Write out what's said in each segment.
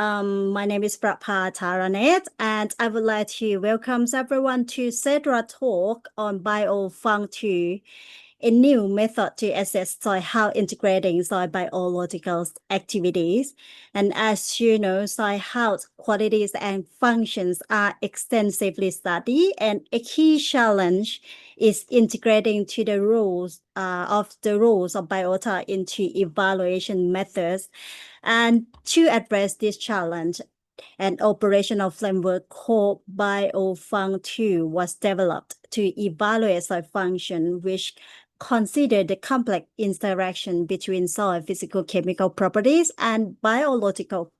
My name is Prabha Taranet, and I would like to welcome everyone to CESRA Talk on Biofunctool, a new method to assess soil health integrating soil biological activities. And as you know, soil health qualities and functions are extensively studied, and a key challenge is integrating to the rules of biota into evaluation methods. And to address this challenge, an operational framework called Biofunctool was developed to evaluate soil function, which consider the complex interaction between soil physical chemical properties and biological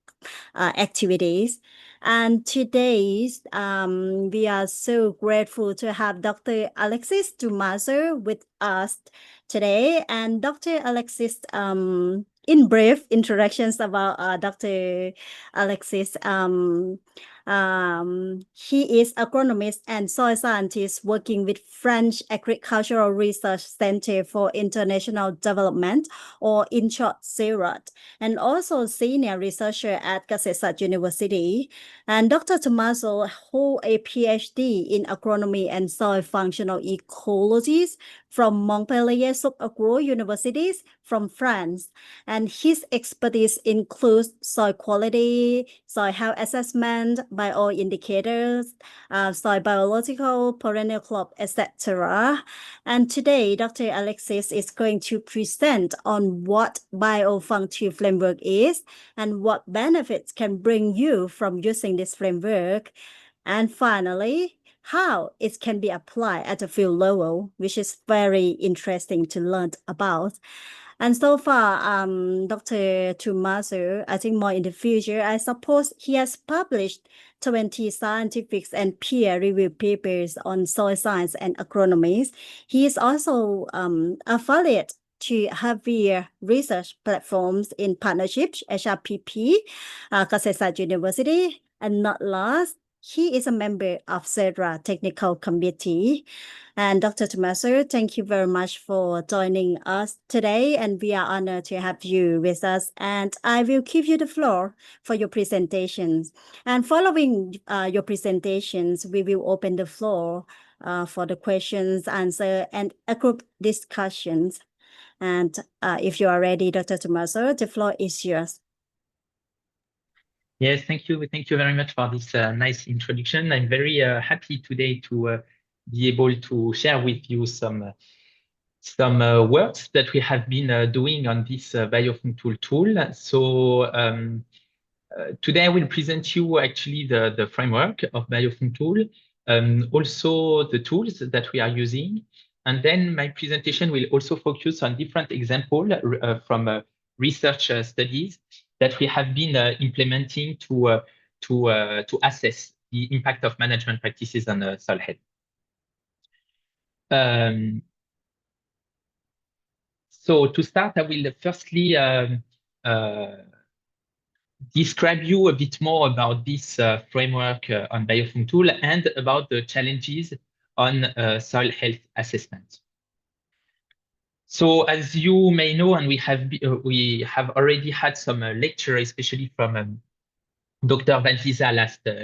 activities. And today, we are so grateful to have Dr. Alexis Thoumazeaum with us today. And Dr. Alexis, in brief introductions about Dr. Alexis, he is agronomist and soil scientist working with French Agricultural Research Center for International Development, or in short, CESRA, and also senior researcher at CESRA University. And Dr. Thoumazeaum holds a PhD in agronomy and soil functional ecologies from Montpellier Sub-Agro Universities from France. And his expertise includes soil quality, soil health assessment, bioindicators, soil biological, perennial crop, etc. And today, Dr. Alexis is going to present on what Biofunctool framework is and what benefits can bring you from using this framework. And finally, how it can be applied at a field level, which is very interesting to learn about. And so far, Dr. Thoumazeaum, I think more in the future, I suppose he has published 20 scientific and peer-reviewed papers on soil science and agronomy. He is also affiliate to heavier research platforms in partnerships, HRPP, CESRA University, and not last, he is a member of CESRA Technical Committee. And Dr. Thoumazeaum, thank you very much for joining us today, and we are honored to have you with us. And I will give you the floor for your presentations. And following your presentations, we will open the floor for the questions, answer, and a group discussions. And if you are ready, Dr. Thoumazeaum, the floor is yours. Yes, thank you. Thank you very much for this nice introduction. I'm very happy today to be able to share with you some works that we have been doing on this Biofunctool tool. So today I will present you actually the framework of Biofunctool, also the tools that we are using. And then my presentation will also focus on different examples from research studies that we have been implementing to assess the impact of management practices on soil health. So to start, I will firstly describe you a bit more about this framework on Biofunctool and about the challenges on soil health assessment. So as you may know, and we have already had some lecture, especially from Dr. Van Zisa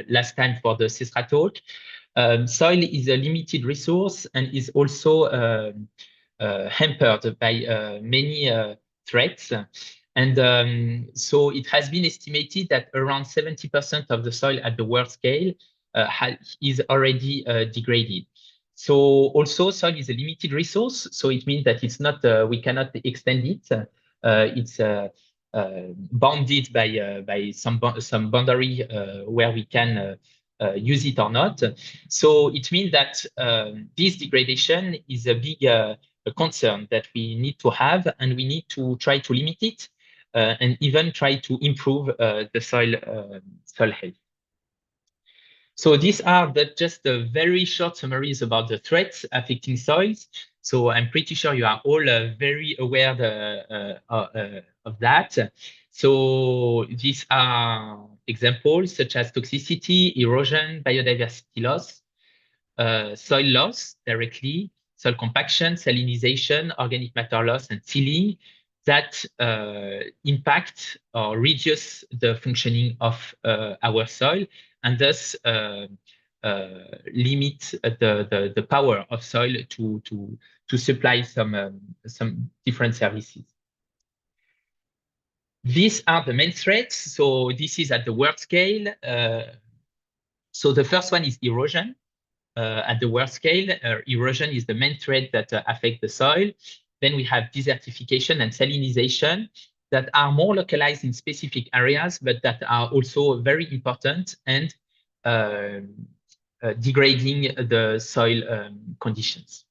last time for the CESRA talk. Soil is a limited resource and is also hampered by many threats. And so it has been estimated that around 70% of the soil at the world scale is already degraded. So also soil is a limited resource, so it means that it's not we cannot extend it. It's bounded by some boundary where we can use it or not. So it means that this degradation is a big concern that we need to have, and we need to try to limit it and even try to improve the soil health. So these are just very short summaries about the threats affecting soils. So I'm pretty sure you are all very aware of that. So these are examples such as toxicity, erosion, biodiversity loss, soil loss directly, soil compaction, salinization, organic matter loss, and sealing, that impact or reduce the functioning of our soil, and thus limit the power of soil to supply some different services. These are the main threats. So this is at the world scale. So the first one is erosion. At the world scale, erosion is the main threat that affect the soil. Then we have desertification and salinization that are more localized in specific areas, but that are also very important and degrading the soil conditions.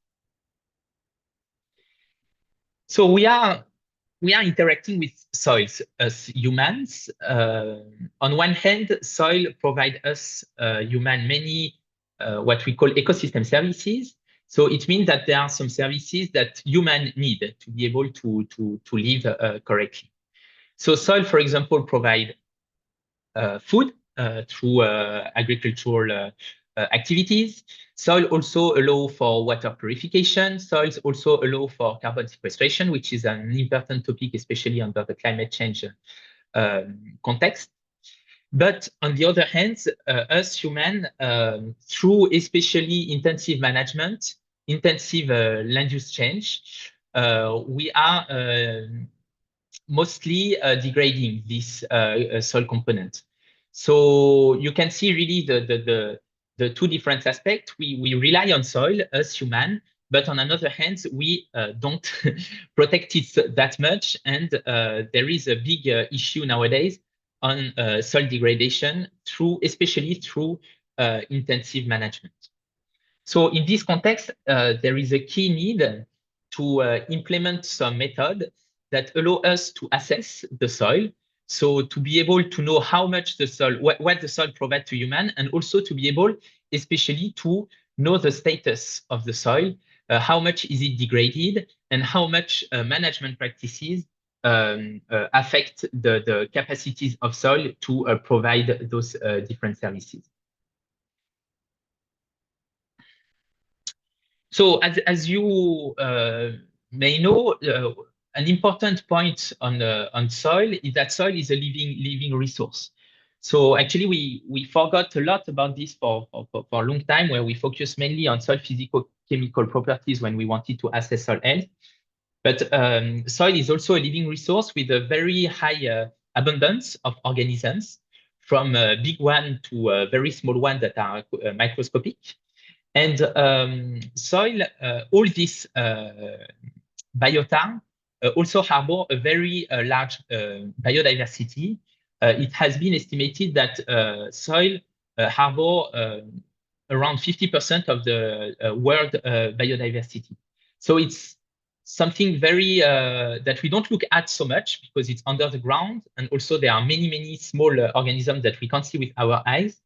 So we are interacting with soils as humans. On one hand, soil provide us human many what we call ecosystem services. So it means that there are some services that humans need to be able to live correctly. So soil, for example, provide food through agricultural activities. Soil also allow for water purification. Soils also allow for carbon sequestration, which is an important topic, especially under the climate change context. But on the other hand, us humans, through especially intensive management, intensive land use change, we are mostly degrading this soil component. So you can see really the two different aspects. We rely on soil as human, but on another hand, we don't protect it that much. And there is a big issue nowadays on soil degradation especially through intensive management. So in this context, there is a key need to implement some method that allow us to assess the soil. So to be able to know how much the soil, what the soil provides to human, and also to be able, especially to know the status of the soil, how much is it degraded, and how much management practices affect the capacities of soil to provide those different services. So as you may know, an important point on soil is that soil is a living resource. So actually, we forgot a lot about this for a long time, where we focus mainly on soil physico-chemical properties when we wanted to assess soil health. But soil is also a living resource with a very high abundance of organisms, from big one to very small one that are microscopic. And soil, all this biota also harbor a very large biodiversity. It has been estimated that soil harbor around 50% of the world biodiversity. So it's something very that we don't look at so much because it's under the ground, and also there are many small organisms that we can't see with our eyes.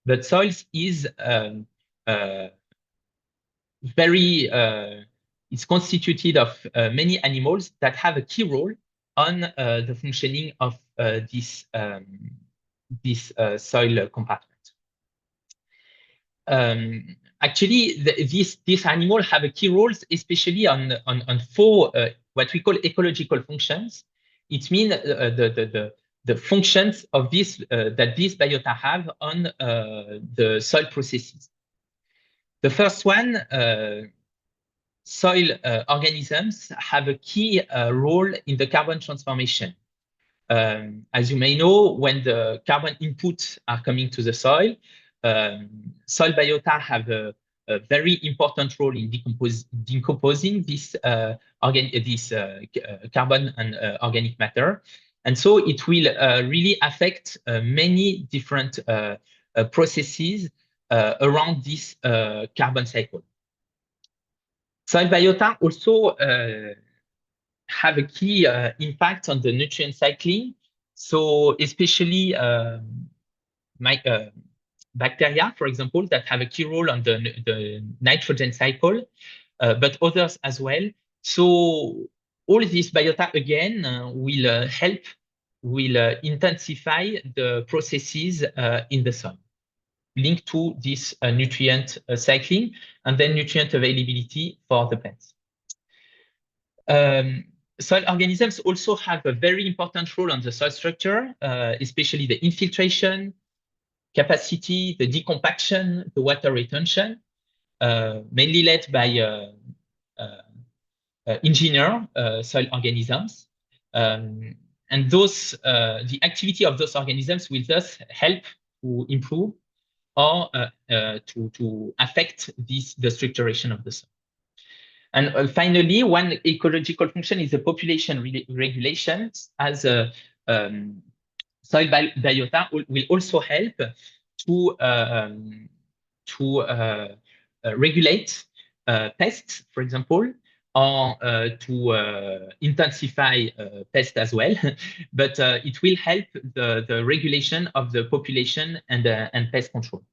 But soils is very it's constituted of many animals that have a key role on the functioning of this soil compartment. Actually, these animals have a key roles, especially on four what we call ecological functions. It means the functions of this that these biota have on the soil processes. The first one, soil organisms have a key role in the carbon transformation. As you may know, when the carbon inputs are coming to the soil, soil biota have a very important role in decomposing this carbon and organic matter. And so it will really affect many different processes around this carbon cycle. Soil biota also have a key impact on the nutrient cycling. So especially bacteria, for example, that have a key role on the nitrogen cycle, but others as well. So all this biota again will intensify the processes in the soil linked to this nutrient cycling and then nutrient availability for the plants. soil organisms also have a very important role on the soil structure, especially the infiltration capacity, the decompaction, the water retention, mainly led by engineer soil organisms. And the activity of those organisms will thus help to improve or to affect the structuration of the soil. And finally, one ecological function is the population regulation, as soil biota will also help to regulate pests, for example, or to intensify pests as well. But it will help the regulation of the population and pest control.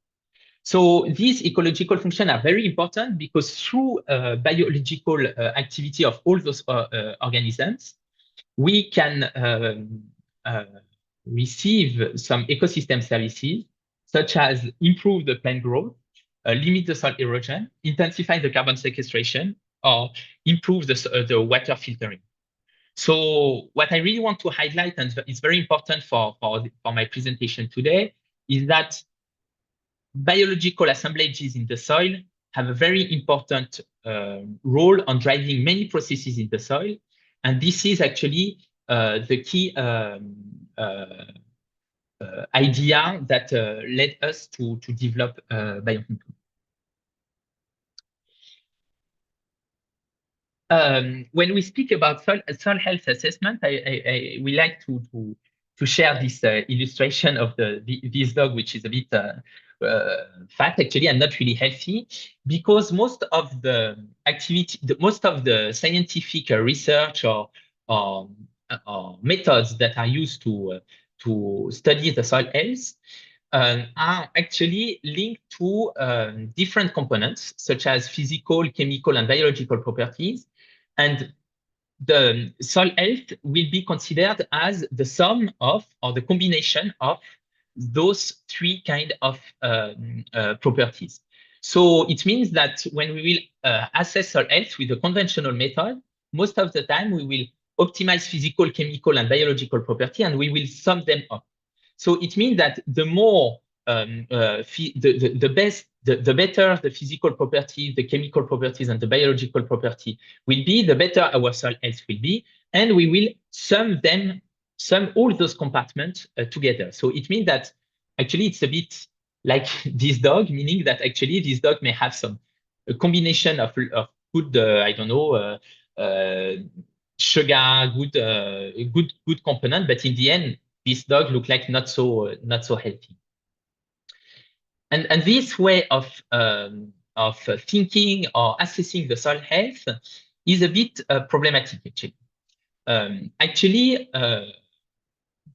So these ecological functions are very important because through biological activity of all those organisms, we can receive some ecosystem services, such as improve the plant growth, limit the soil erosion, intensify the carbon sequestration, or improve the water filtering. So what I really want to highlight, and it's very important for my presentation today, is that biological assemblages in the soil have a very important role on driving many processes in the soil. And this is actually the key idea that led us to develop Biofunctool. When we speak about soil health assessment, we like to share this illustration of this dog, which is a bit fat actually and not really healthy, because most of the activity, most of the scientific research or methods that are used to study the soil health are actually linked to different components, such as physical, chemical, and biological properties. And the soil health will be considered as the sum of, or the combination of, those three kind of properties. So it means that when we will assess soil health with a conventional method, most of the time we will optimize physical, chemical, and biological property, and we will sum them up. So it means that the more the better the physical properties, the chemical properties, and the biological property will be, the better our soil health will be, and we will sum all those compartments together. So it means that actually it's a bit like this dog, meaning that actually this dog may have a combination of good, I don't know, sugar, good component, but in the end, this dog look like not so healthy. And this way of thinking or assessing the soil health is a bit problematic actually.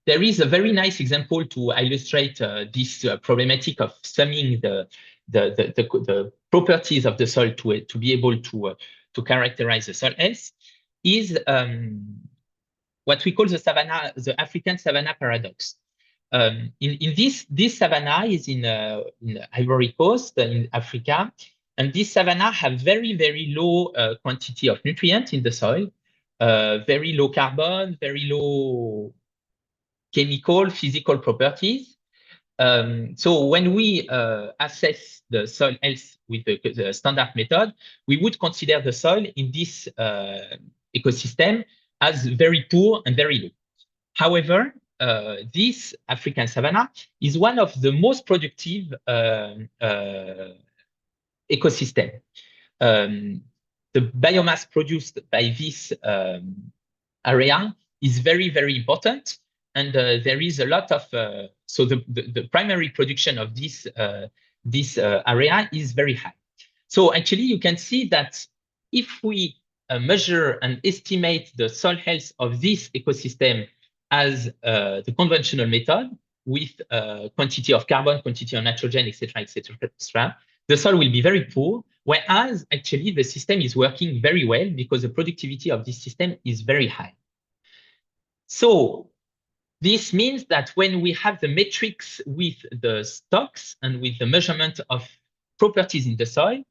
There is a very nice example to illustrate this problematic of summing the properties of the soil to be able to characterize the soil health. Is what we call the African savanna paradox. In this savanna is in Ivory Coast in Africa, and this savanna have very, very low quantity of nutrients in the soil, very low carbon, very low chemical, physical properties. So when we assess the soil health with the standard method, we would consider the soil in this ecosystem as very poor and very low. However, this African savanna is one of the most productive ecosystem. The biomass produced by this area is very, very important. And there is a lot of, so the primary production of this area is very high. So actually you can see that if we measure and estimate the soil health of this ecosystem as the conventional method with quantity of carbon, quantity of nitrogen, etc., the soil will be very poor, whereas actually the system is working very well because the productivity of this system is very high. So this means that when we have the metrics with the stocks and with the measurement of properties in the soil,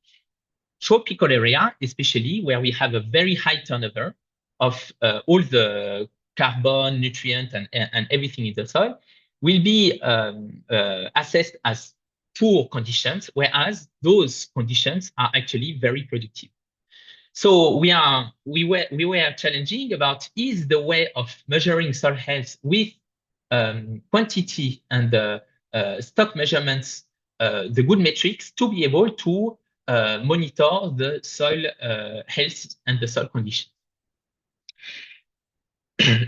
tropical area, especially where we have a very high turnover, of all the carbon, nutrient, and everything in the soil will be assessed as poor conditions, whereas those conditions are actually very productive. So we were challenging about, is the way of measuring soil health with quantity and stock measurements the good metrics to be able to monitor the soil health and the soil condition.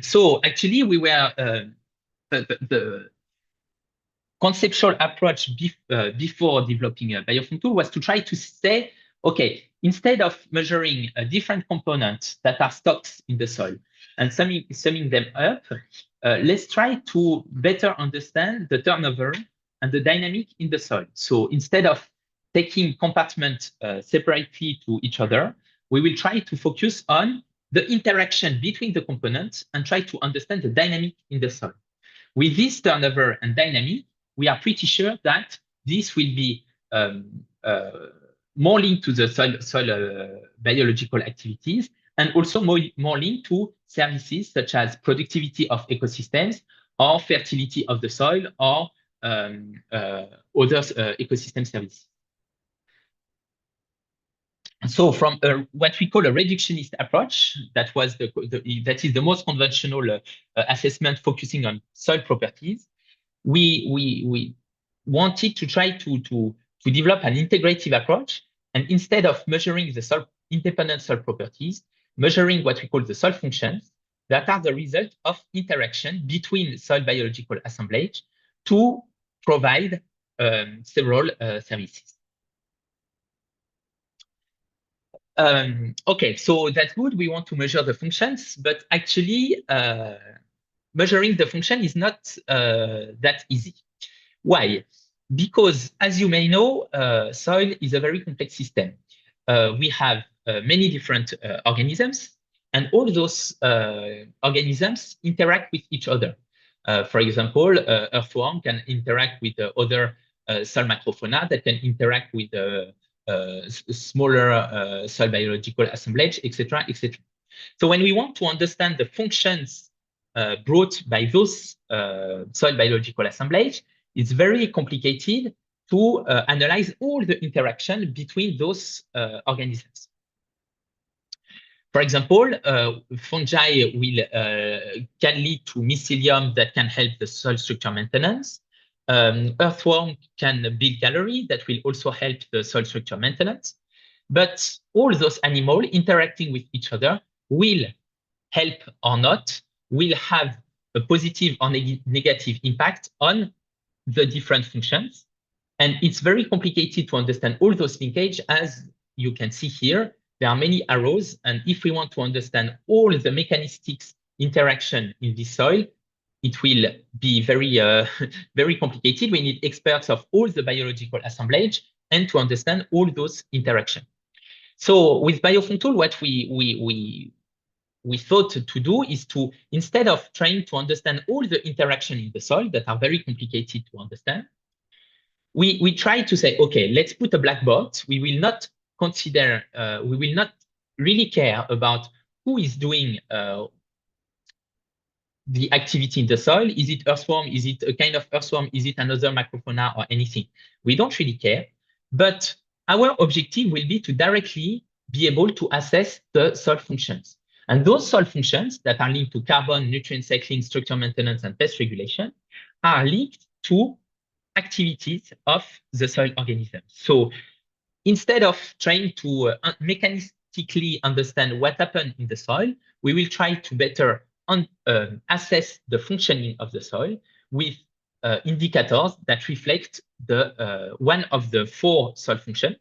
So actually we were the conceptual approach before developing a Biofunctool was to try to say, okay, instead of measuring different components that are stocks in the soil and summing them up, let's try to better understand the turnover and the dynamic in the soil. So instead of taking compartments separately to each other, we will try to focus on the interaction between the components and try to understand the dynamic in the soil. With this turnover and dynamic, we are pretty sure that this will be more linked to the soil biological activities and also more linked to services such as productivity of ecosystems or fertility of the soil or other ecosystem services. So from what we call a reductionist approach, that is the most conventional assessment focusing on soil properties, we wanted to try to develop an integrative approach, and instead of measuring the soil independent soil properties, measuring what we call the soil functions that are the result of interaction between soil biological assemblage to provide several services. Okay, so that's good. We want to measure the functions, but actually measuring the function is not that easy. Why? Because as you may know, soil is a very complex system. We have many different organisms, and all those organisms interact with each other. For example, earthworm can interact with other soil macrofauna that can interact with smaller soil biological assemblage, etc., etc. So when we want to understand the functions brought by those soil biological assemblage, it's very complicated to analyze all the interaction between those organisms. For example, fungi can lead to mycelium that can help the soil structure maintenance. Earthworm can build gallery that will also help the soil structure maintenance. But all those animals interacting with each other will help or not, will have a positive or negative impact on the different functions. And it's very complicated to understand all those linkages. As you can see here, there are many arrows. And if we want to understand all the mechanistic interaction in this soil, it will be very, very complicated. We need experts of all the biological assemblage and to understand all those interactions. So with Biofunctool, what we thought to do is to, instead of trying to understand all the interaction in the soil that are very complicated to understand, we try to say, okay, let's put a black box. We will not consider, we will not really care about who is doing the activity in the soil. Is it earthworm? Is it a kind of earthworm? Is it another macrofauna or anything? We don't really care. But our objective will be to directly be able to assess the soil functions. And those soil functions that are linked to carbon, nutrient cycling, structure maintenance, and pest regulation are linked to activities of the soil organism. So instead of trying to mechanistically understand what happened in the soil, we will try to better assess the functioning of the soil with indicators that reflect the one of the 4 soil functions,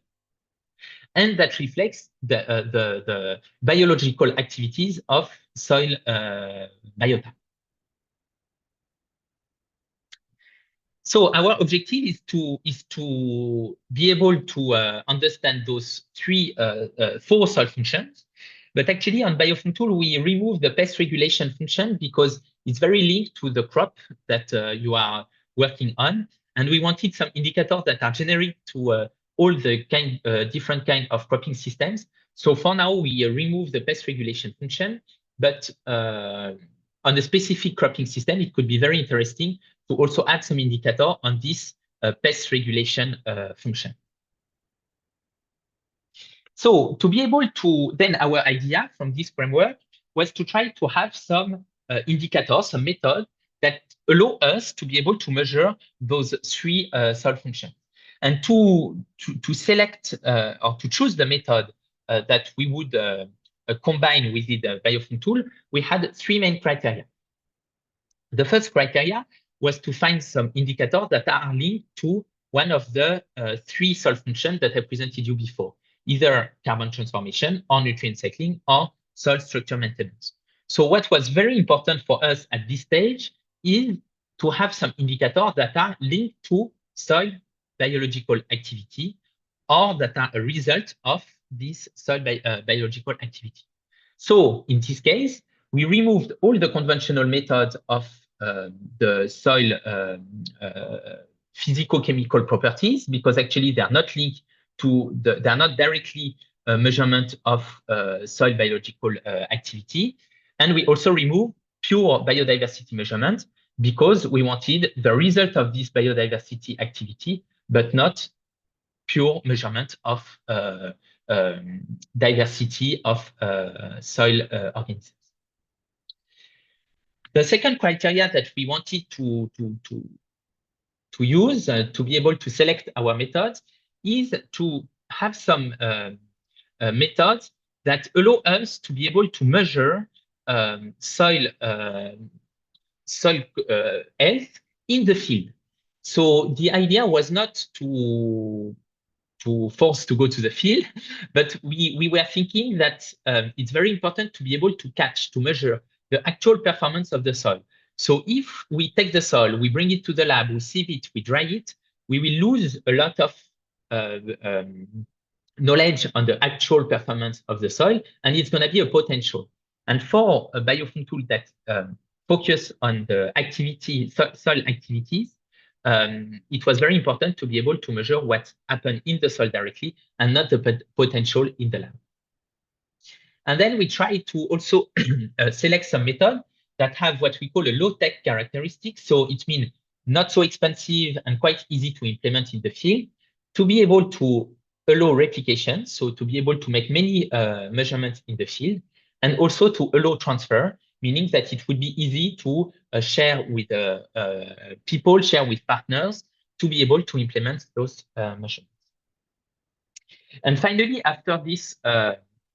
and that reflects the biological activities of soil biota. So our objective is to be able to understand those 4 soil functions. But actually on Biofunctool, we remove the pest regulation function because it's very linked to the crop that you are working on. And we wanted some indicators that are generic to all the different kind of cropping systems. So for now, we remove the pest regulation function but on a specific cropping system, it could be very interesting to also add some indicator on this pest regulation function. So to be able to, then our idea from this framework was to try to have some indicators, some method that allow us to be able to measure those three soil functions. And to select or to choose the method that we would combine with the Biofunctool, we had three main criteria. The first criteria was to find some indicators that are linked to one of the three soil functions that I presented you before, either carbon transformation or nutrient cycling or soil structure maintenance. So what was very important for us at this stage is to have some indicators that are linked to soil biological activity or that are a result of this soil biological activity. So in this case, we removed all the conventional methods of the soil physicochemical properties because actually they are not linked to they are not directly a measurement of soil biological activity. And we also removed pure biodiversity measurement because we wanted the result of this biodiversity activity, but not pure measurement of diversity of soil organisms. The second criteria that we wanted to use to be able to select our methods is to have some methods that allow us to be able to measure soil health in the field. So the idea was not to force to go to the field, but we were thinking that it's very important to be able to catch, to measure the actual performance of the soil. So if we take the soil, we bring it to the lab, we sieve it, we dry it, we will lose a lot of knowledge on the actual performance of the soil, and it's going to be a potential. And for a Biofunctool that focus on the activity, soil activities, it was very important to be able to measure what happened in the soil directly and not the potential in the lab. And then we try to also select some method that have what we call a low-tech characteristic. So it means not so expensive and quite easy to implement in the field, to be able to allow replication, so to be able to make many measurements in the field, and also to allow transfer, meaning that it would be easy to share with people, share with partners, to be able to implement those measurements. And finally, after this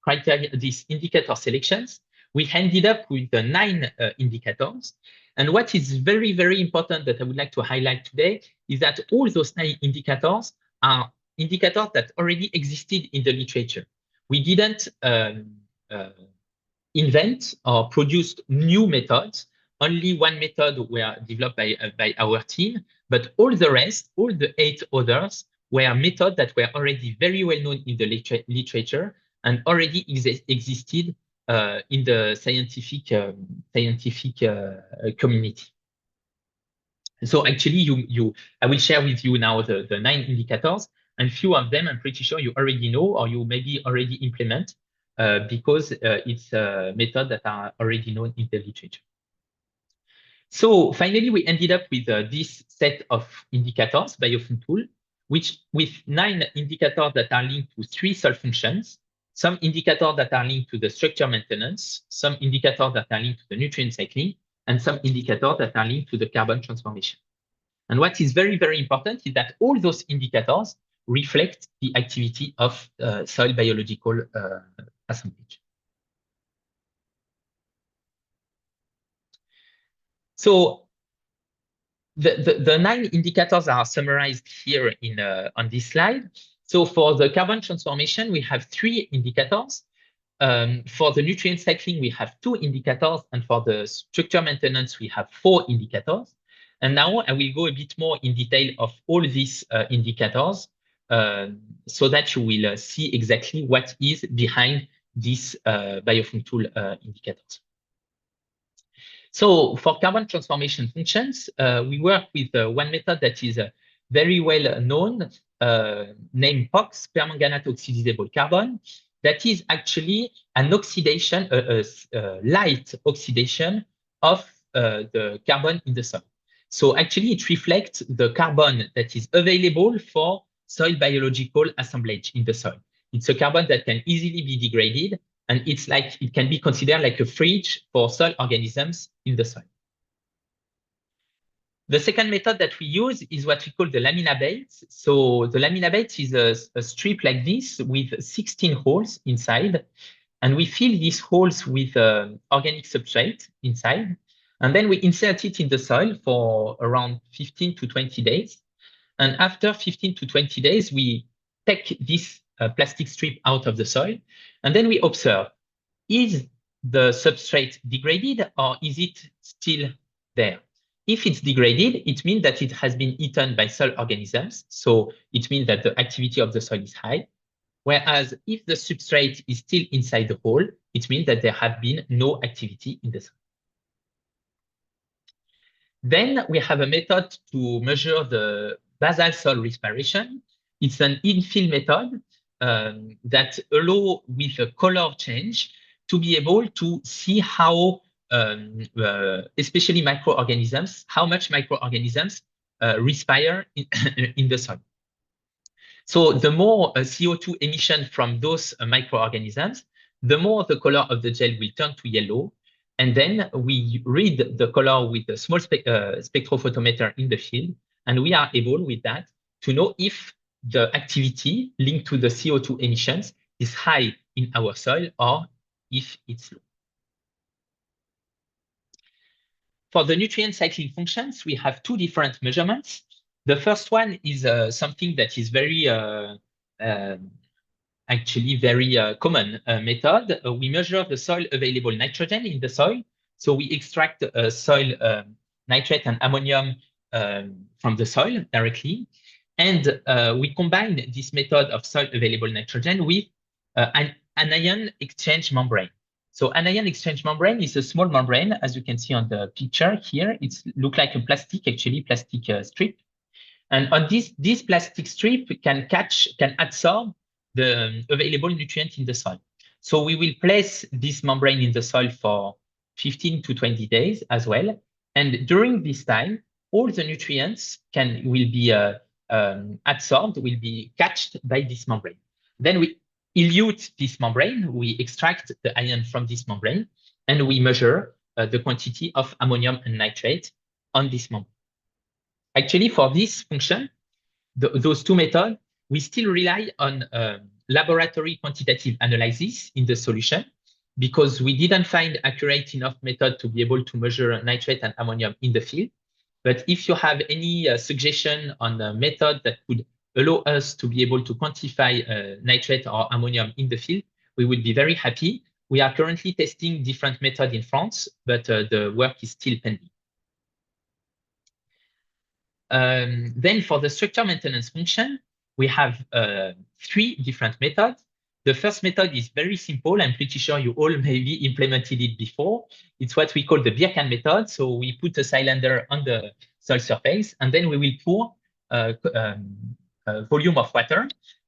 criteria, these indicator selections, we ended up with the 9 indicators. And what is very, very important that I would like to highlight today is that all those 9 indicators are indicators that already existed in the literature. We didn't invent or produce new methods. Only one method were developed by our team, but all the rest, all the 8 others, were methods that were already very well known in the literature and already existed in the scientific community. So actually, I will share with you now the 9 indicators, and few of them I'm pretty sure you already know or you maybe already implement because it's a method that are already known in the literature. So finally, we ended up with this set of indicators, Biofunctool, which with 9 indicators that are linked to 3 soil functions, some indicators that are linked to the structure maintenance, some indicators that are linked to the nutrient cycling, and some indicators that are linked to the carbon transformation. And what is very, very important is that all those indicators reflect the activity of soil biological assemblage. So the 9 indicators are summarized here in on this slide. So for the carbon transformation, we have 3 indicators. For the nutrient cycling, we have 2 indicators, and for the structure maintenance, we have 4 indicators. And now I will go a bit more in detail of all these indicators so that you will see exactly what is behind these Biofunctool indicators. So for carbon transformation functions, we work with one method that is very well known, named POX, permanganate oxidizable carbon, that is actually an oxidation, a light oxidation of the carbon in the soil. So actually, it reflects the carbon that is available for soil biological assemblage in the soil. It's a carbon that can easily be degraded, and it's like it can be considered like a fridge for soil organisms in the soil. The second method that we use is what we call the lamina beds. So the lamina beds is a strip like this with 16 holes inside, and we fill these holes with organic substrate inside, and then we insert it in the soil for around 15 to 20 days. And after 15 to 20 days, we take this plastic strip out of the soil, and then we observe, is the substrate degraded or is it still there? If it's degraded, it means that it has been eaten by soil organisms. So it means that the activity of the soil is high. Whereas if the substrate is still inside the hole, it means that there have been no activity in the soil. Then we have a method to measure the basal soil respiration. It's an infill method that allows with a color change to be able to see how, especially microorganisms, how much microorganisms respire in the soil. So the more CO2 emission from those microorganisms, the more the color of the gel will turn to yellow. And then we read the color with a small spectrophotometer in the field. And we are able with that to know if the activity linked to the CO2 emissions is high in our soil or if it's low. For the nutrient cycling functions, we have two different measurements. The first one is something that is very actually very common method. We measure the soil available nitrogen in the soil. So we extract soil nitrate and ammonium from the soil directly. And we combine this method of soil available nitrogen with an anion exchange membrane. So anion exchange membrane is a small membrane, as you can see on the picture here. It looks like a plastic, actually, plastic strip. And on this plastic strip can absorb the available nutrient in the soil. So we will place this membrane in the soil for 15 to 20 days as well. And during this time, all the nutrients will be absorbed, will be catched by this membrane. Then we elute this membrane, we extract the ion from this membrane, and we measure the quantity of ammonium and nitrate on this membrane. Actually, for this function, those two methods, we still rely on laboratory quantitative analysis in the solution because we didn't find accurate enough method to be able to measure nitrate and ammonium in the field. But if you have any suggestion on a method that could allow us to be able to quantify nitrate or ammonium in the field, we would be very happy. We are currently testing different methods in France, but the work is still pending. Then for the structure maintenance function, we have three different methods. The first method is very simple. I'm pretty sure you all maybe implemented it before. It's what we call the beer can method. So we put a cylinder on the soil surface, and then we will pour a volume of water.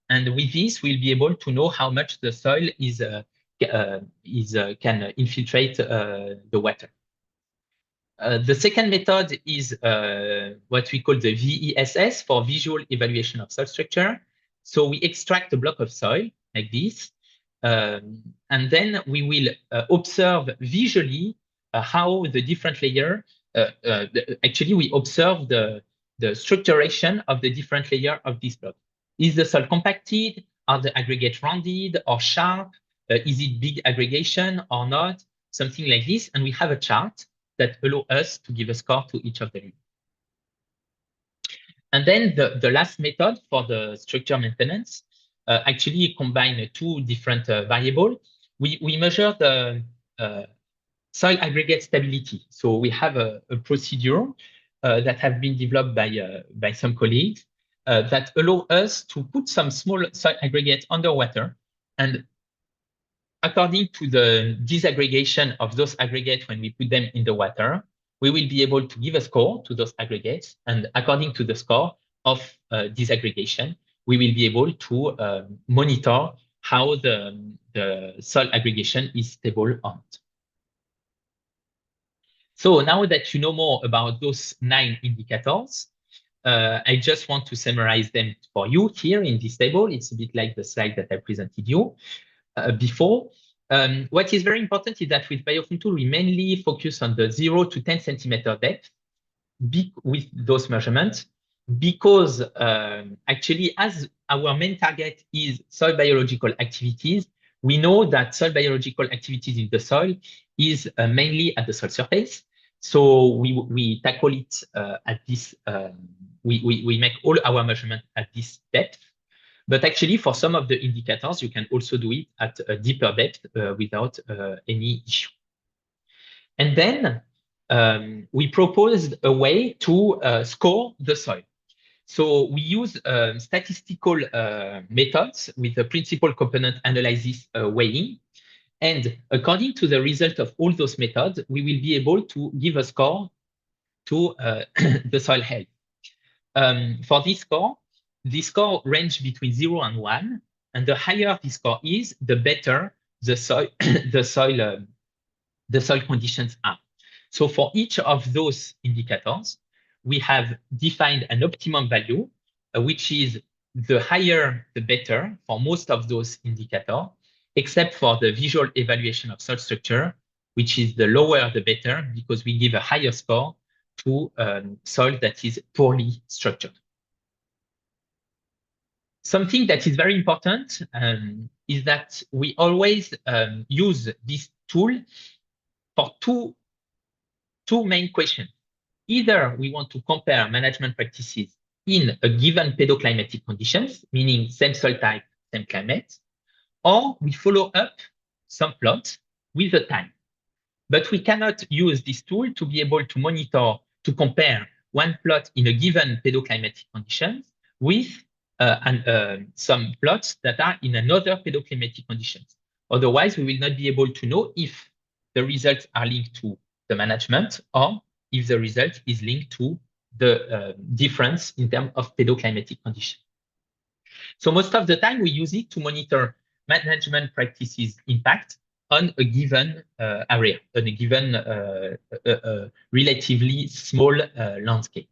And with this, we'll be able to know how much the soil can infiltrate the water. The second method is what we call the VESS, for visual evaluation of soil structure. So we extract a block of soil like this, and then we will observe visually how the different layer, actually we observe the structuration of the different layer of this block. Is the soil compacted? Are the aggregates rounded or sharp? Is it big aggregation or not? Something like this, and we have a chart that allow us to give a score to each of the layers. And then the last method for the structure maintenance actually combine two different variables. We measure the soil aggregate stability. So we have a procedure that have been developed by some colleagues that allow us to put some small soil aggregates underwater, and according to the disaggregation of those aggregates when we put them in the water, we will be able to give a score to those aggregates. And according to the score of disaggregation, we will be able to monitor how the soil aggregation is stable or not. So now that you know more about those 9 indicators, I just want to summarize them for you here in this table. It's a bit like the slide that I presented you before. What is very important is that with Biofunctool, we mainly focus on the 0 to 10 centimeter depth with those measurements, because actually, as our main target is soil biological activities, we know that soil biological activities in the soil is mainly at the soil surface. So we tackle it at this, we make all our measurements at this depth. But actually, for some of the indicators, you can also do it at a deeper depth without any issue. And then we proposed a way to score the soil. So we use statistical methods with the principal component analysis weighing. And according to the result of all those methods, we will be able to give a score to the soil health. For this score range between 0 and 1. And the higher the score is, the better the soil, the soil conditions are. So for each of those indicators, we have defined an optimum value, which is the higher, the better for most of those indicators, except for the visual evaluation of soil structure, which is the lower, the better, because we give a higher score to soil that is poorly structured. Something that is very important is that we always use this tool for two main questions. Either we want to compare management practices in a given pedoclimatic conditions, meaning same soil type, same climate, or we follow up some plots with the time. But we cannot use this tool to be able to monitor, to compare one plot in a given pedoclimatic conditions with some plots that are in another pedoclimatic conditions. Otherwise, we will not be able to know if the results are linked to the management or if the result is linked to the difference in terms of pedoclimatic conditions. So most of the time, we use it to monitor management practices impact on a given area, on a given relatively small landscape.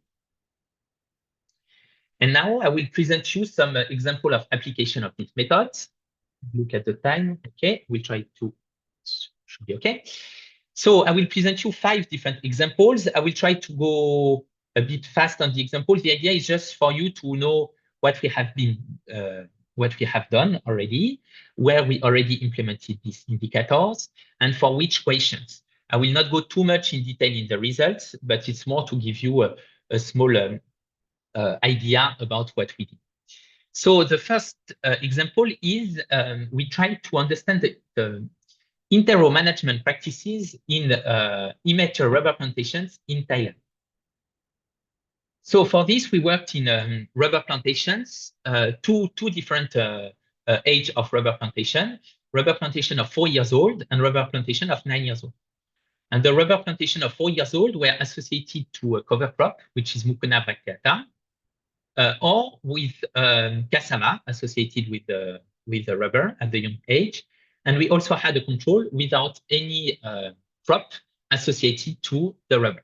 And now I will present you some example of application of these methods. Look at the time. Okay, we'll try to, should be okay. So I will present you 5 different examples. I will try to go a bit fast on the examples. The idea is just for you to know what we have been, what we have done already, where we already implemented these indicators, and for which questions. I will not go too much in detail in the results, but it's more to give you a small idea about what we did. So the first example is we try to understand the interrow management practices in immature rubber plantations in Thailand. So for this, we worked in rubber plantations, two different age of rubber plantation of 4 years old and rubber plantation of 9 years old. And the rubber plantation of 4 years old were associated to a cover crop, which is Mucuna bracteata, or with cassava associated with the rubber at the young age. And we also had a control without any crop associated to the rubber.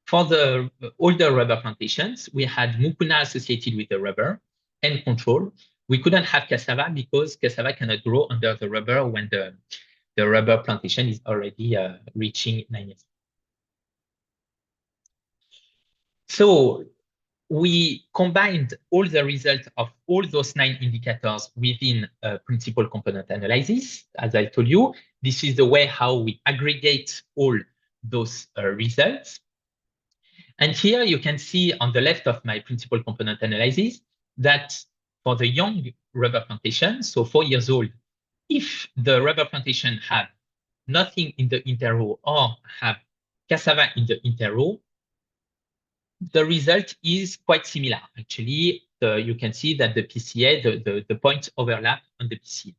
For the older rubber plantations, we had mucuna associated with the rubber and control. We couldn't have cassava because cassava cannot grow under the rubber when the rubber plantation is already reaching 9 years. So we combined all the results of all those 9 indicators within a principal component analysis. As I told you, this is the way how we aggregate all those results. And here you can see on the left of my principal component analysis that for the young rubber plantation, so 4 years old, if the rubber plantation have nothing in the interrow or have cassava in the interrow, the result is quite similar. Actually, you can see that the PCA, the points overlap on the PCA.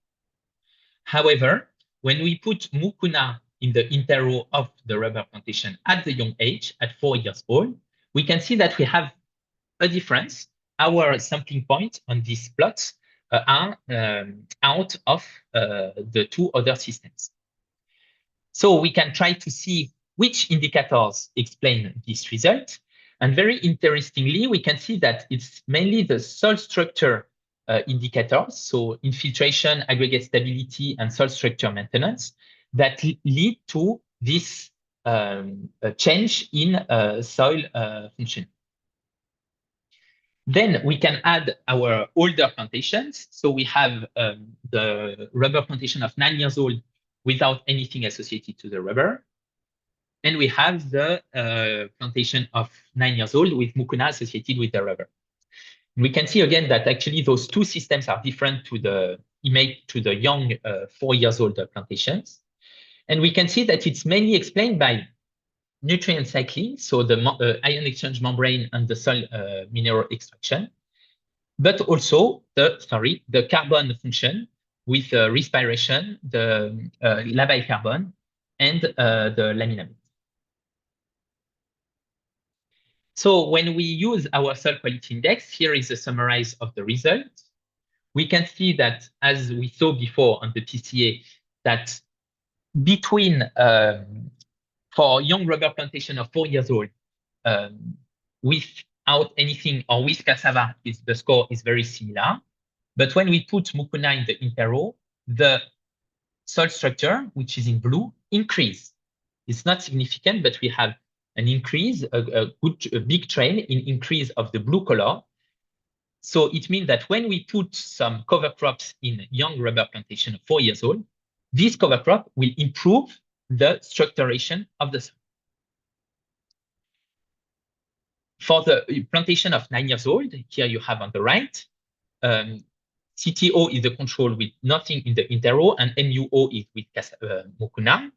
However, when we put mucuna in the interrow of the rubber plantation at the young age, at 4 years old, we can see that we have a difference. Our sampling point on these plots are out of the two other systems. So we can try to see which indicators explain this result. And very interestingly, we can see that it's mainly the soil structure indicators, so infiltration, aggregate stability, and soil structure maintenance, that lead to this change in soil function. Then we can add our older plantations. So we have the rubber plantation of 9 years old without anything associated to the rubber. And we have the plantation of 9 years old with mucuna associated with the rubber. We can see again that actually those two systems are different to the image to the young 4 years old plantations. And we can see that it's mainly explained by nutrient cycling, so the ion exchange membrane and the soil mineral extraction, but also the carbon function with respiration, the labile carbon, and the laminamide. So when we use our soil quality index, here is a summary of the results. We can see that, as we saw before on the PCA, that between for young rubber plantation of 4 years old, without anything or with cassava, the score is very similar. But when we put mucuna in the interrow, the soil structure, which is in blue, increase. It's not significant, but we have an increase, a big trend in increase of the blue color. So it means that when we put some cover crops in young rubber plantation of 4 years old, this cover crop will improve the structuration of the soil. For the plantation of 9 years old, here you have on the right, CTO is the control with nothing in the interrow, and MUO is with mucuna.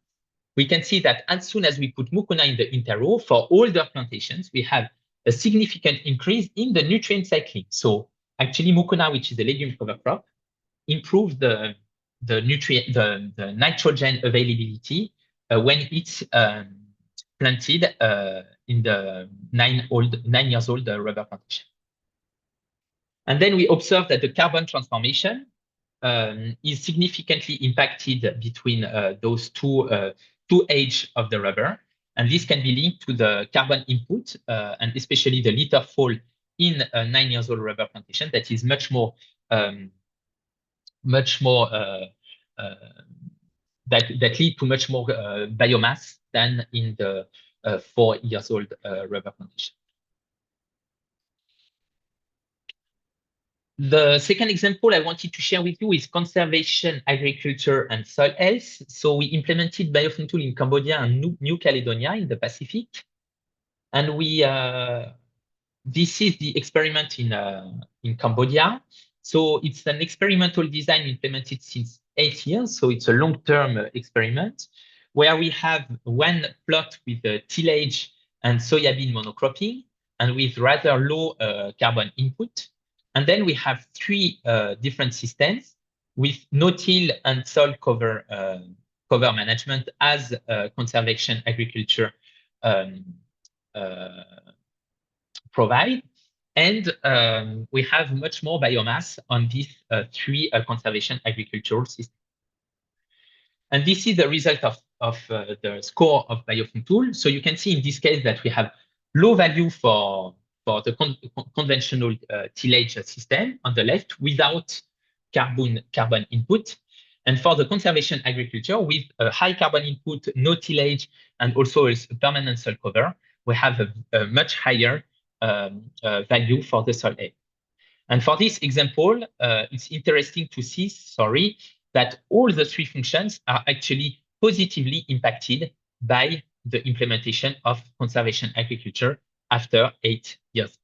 We can see that as soon as we put mucuna in the interrow, for older plantations, we have a significant increase in the nutrient cycling. So actually mucuna, which is a legume cover crop, improves the nitrogen availability when it's planted in the 9 years old rubber plantation. And then we observe that the carbon transformation is significantly impacted between those two age of the rubber. And this can be linked to the carbon input and especially the litter fall in a 9 years old rubber plantation that is much more that lead to much more biomass than in the 4 years old rubber plantation. The second example I wanted to share with you is conservation, agriculture, and soil health. So we implemented Biofunctool in Cambodia and New Caledonia in the Pacific. And we this is the experiment in Cambodia. So it's an experimental design implemented since 8 years. So it's a long-term experiment where we have one plot with tillage and soybean monocropping and with rather low carbon input. And then we have 3 different systems with no-till and soil cover management as conservation agriculture provide. And we have much more biomass on these 3 conservation agricultural systems. And this is the result of the score of Biofunctool. So you can see in this case that we have low value for the conventional tillage system on the left without carbon input. And for the conservation agriculture with a high carbon input, no tillage, and also a permanent soil cover, we have a much higher value for the soil health. And for this example, it's interesting to see, that all the 3 functions are actually positively impacted by the implementation of conservation agriculture after 8 years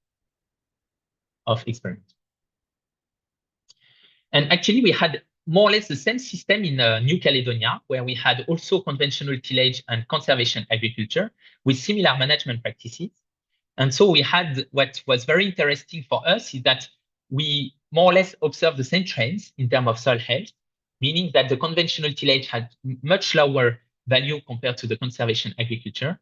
of experiment. And actually, we had more or less the same system in New Caledonia, where we had also conventional tillage and conservation agriculture with similar management practices. And so we had what was very interesting for us is that we more or less observed the same trends in terms of soil health, meaning that the conventional tillage had much lower value compared to the conservation agriculture.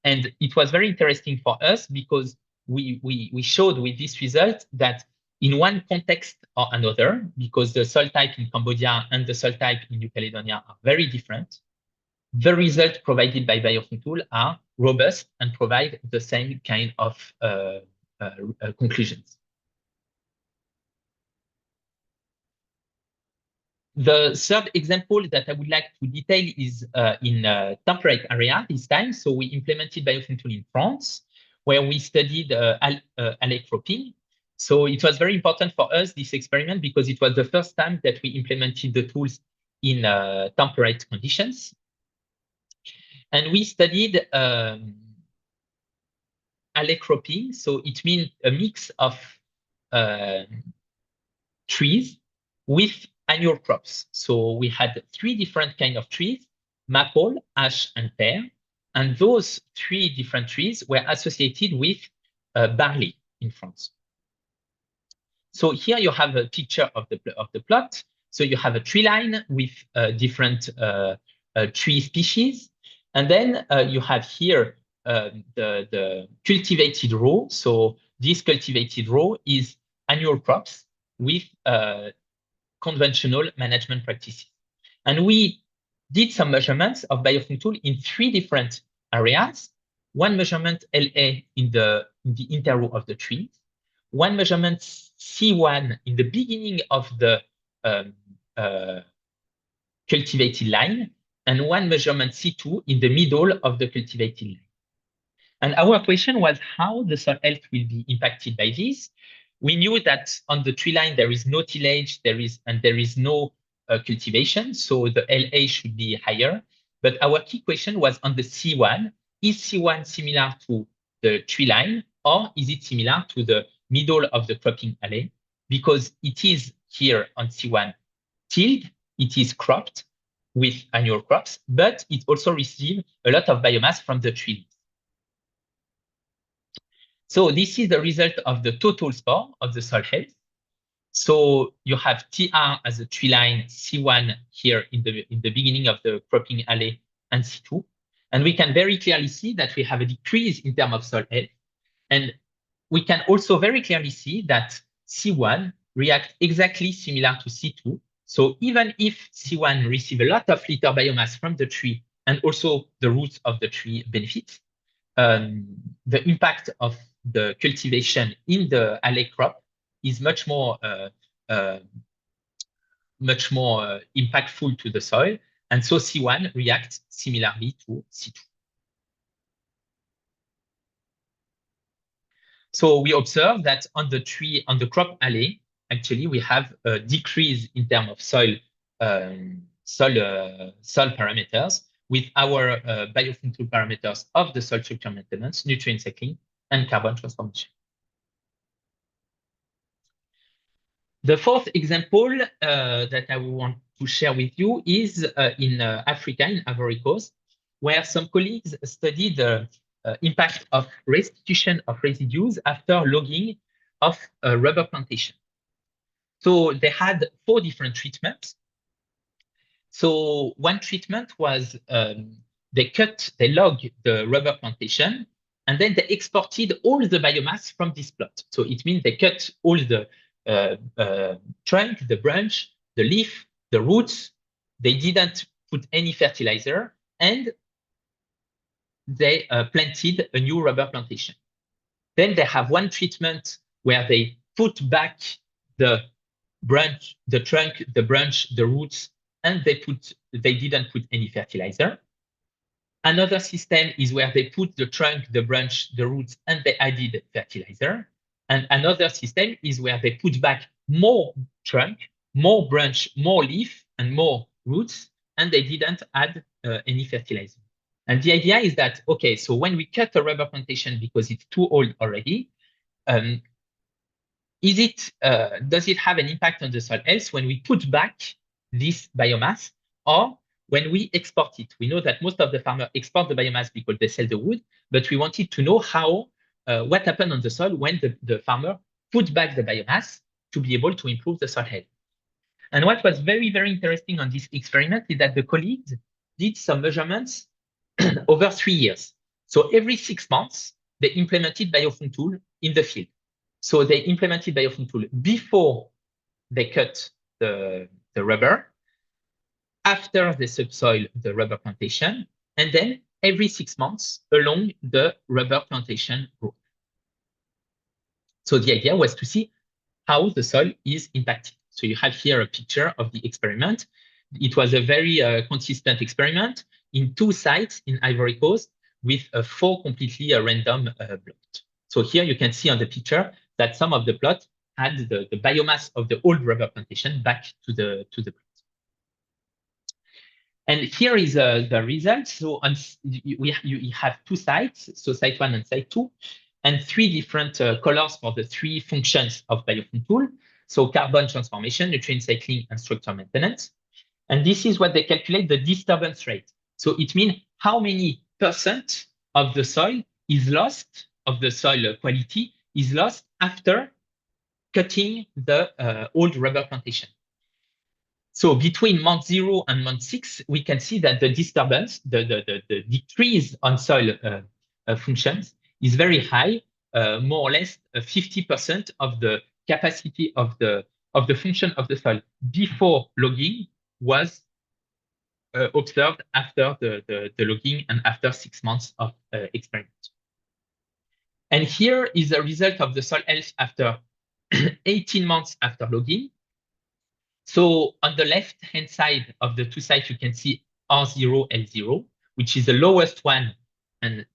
And it was very interesting for us because we showed with this result that in one context or another, because the soil type in Cambodia and the soil type in New Caledonia are very different, the results provided by Biofunctool are robust and provide the same kind of conclusions. The third example that I would like to detail is in a temperate area this time. So we implemented Biofunctool in France, where we studied alley cropping. So it was very important for us, this experiment, because it was the first time that we implemented the tools in temperate conditions. And we studied alley cropping. So it means a mix of trees with annual crops. So we had 3 different kinds of trees: maple, ash, and pear. And those 3 different trees were associated with barley in France. So here you have a picture of the plot. So you have a tree line with different tree species. And then you have here the cultivated row. So this cultivated row is annual crops with conventional management practices. And we did some measurements of Biofunctool in 3 different areas. One measurement LA in the interrow of the trees, one measurement C1 in the beginning of the cultivated line, and one measurement C2 in the middle of the cultivated line. And our question was how the soil health will be impacted by this. We knew that on the tree line, there is no tillage, there is no cultivation, so the LA should be higher. But our key question was on the C1. Is C1 similar to the tree line, or is it similar to the middle of the cropping alley? Because it is here on C1 tilled, it is cropped with annual crops, but it also receives a lot of biomass from the tree. So this is the result of the total score of the soil health. So you have TR as a tree line, C1 here in the beginning of the cropping alley, and C2. And we can very clearly see that we have a decrease in terms of soil health. And we can also very clearly see that C1 reacts exactly similar to C2. So even if C1 receives a lot of litter biomass from the tree and also the roots of the tree benefit, the impact of the cultivation in the alley crop is much more impactful to the soil, and so C1 reacts similarly to C2. So we observe that on the crop alley, actually we have a decrease in terms of soil parameters with our Biofunctool parameters of the soil structure maintenance, nutrient cycling, and carbon transformation. The fourth example that I want to share with you is in Africa, in Ivory Coast, where some colleagues studied the impact of restitution of residues after logging of a rubber plantation. So they had 4 different treatments. So one treatment was they logged the rubber plantation, and then they exported all the biomass from this plot. So it means they cut all the trunk, the branch, the leaf, the roots. They didn't put any fertilizer, and they planted a new rubber plantation. Then they have one treatment where they put back the branch, the trunk, the branch, the roots, and they didn't put any fertilizer. Another system is where they put the trunk, the branch, the roots, and they added fertilizer. And another system is where they put back more trunk, more branch, more leaf, and more roots, and they didn't add any fertilizer. And the idea is that, okay, so when we cut a rubber plantation because it's too old already, does it have an impact on the soil health when we put back this biomass, or when we export it? We know that most of the farmers export the biomass because they sell the wood, but we wanted to know what happened on the soil when the farmer put back the biomass to be able to improve the soil health. And what was very, very interesting on this experiment is that the colleagues did some measurements over 3 years. So every 6 months, they implemented Biofunctool in the field. So they implemented Biofunctool before they cut the rubber, after the subsoil, the rubber plantation, and then every 6 months along the rubber plantation route. So the idea was to see how the soil is impacted. So you have here a picture of the experiment. It was a very consistent experiment in 2 sites in Ivory Coast with 4 completely random plots. So here you can see on the picture that some of the plots had the biomass of the old rubber plantation back to the plot. And here is the result. So you have 2 sites, so site 1 and site 2, and 3 different colors for the 3 functions of Biofunctool. So carbon transformation, nutrient cycling, and structure maintenance. And this is what they calculate the disturbance rate. So it means how many % of the soil is lost, of the soil quality is lost after cutting the old rubber plantation. So between month 0 and month 6, we can see that the disturbance, the decrease on soil functions is very high, more or less 50% of the capacity of the function of the soil before logging was observed after the logging and after 6 months of experiment. And here is the result of the soil health after 18 months after logging. So on the left-hand side of the 2 sites, you can see R0, L0, which is the lowest one. And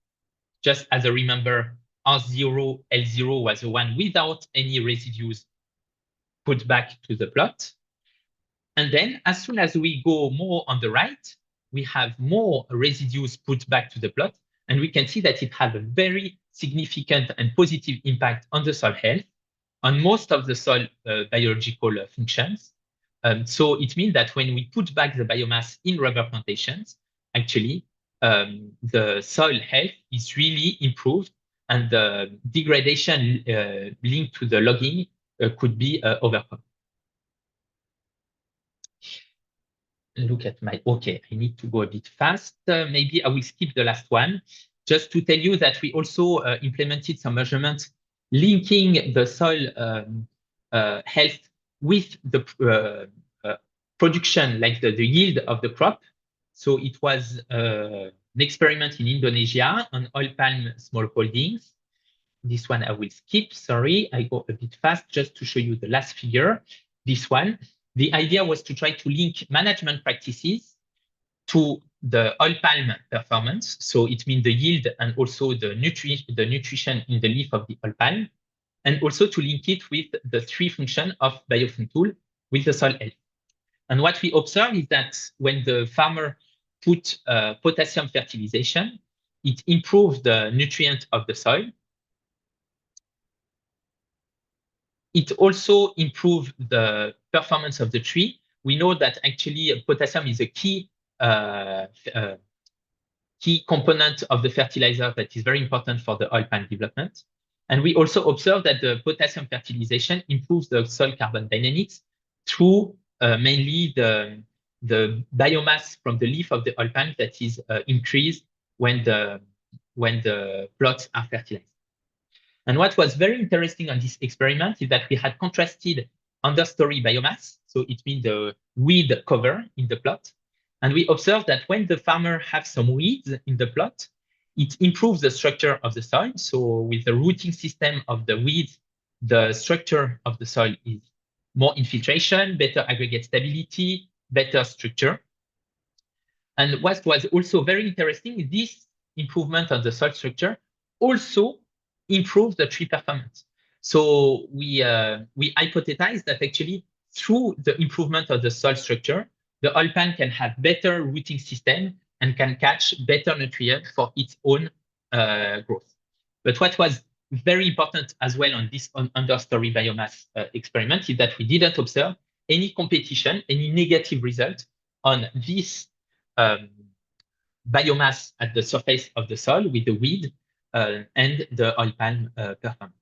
just as a remember, R0, L0 was the one without any residues put back to the plot. And then as soon as we go more on the right, we have more residues put back to the plot. And we can see that it has a very significant and positive impact on the soil health, on most of the soil biological functions. So it means that when we put back the biomass in rubber plantations, actually, the soil health is really improved, and the degradation linked to the logging could be overcome. Look at my, okay, I need to go a bit fast. Maybe I will skip the last one, just to tell you that we also implemented some measurements linking the soil health with the production, like the yield of the crop. So it was an experiment in Indonesia on oil palm small holdings. This one I will skip, sorry, I go a bit fast just to show you the last figure. This one, the idea was to try to link management practices to the oil palm performance. So it means the yield and also the nutrition in the leaf of the oil palm, and also to link it with the 3 functions of Biofunctool with the soil health. And what we observe is that when the farmer put potassium fertilization, it improves the nutrient of the soil. It also improves the performance of the tree. We know that actually potassium is a key component of the fertilizer that is very important for the oil palm development. And we also observe that the potassium fertilization improves the soil carbon dynamics through mainly the biomass from the leaf of the oil palm that is increased when the plots are fertilized. And what was very interesting on this experiment is that we had contrasted understory biomass, so it means the weed cover in the plot. And we observed that when the farmer has some weeds in the plot, it improves the structure of the soil. So with the rooting system of the weeds, the structure of the soil is more infiltration, better aggregate stability, better structure. And what was also very interesting is this improvement of the soil structure also improves the tree performance. So we hypothesized that actually through the improvement of the soil structure, the oil palm can have better rooting system and can catch better nutrients for its own growth. But what was very important as well on this understory biomass experiment is that we didn't observe any competition, any negative result on this biomass at the surface of the soil with the weed and the oil palm performance.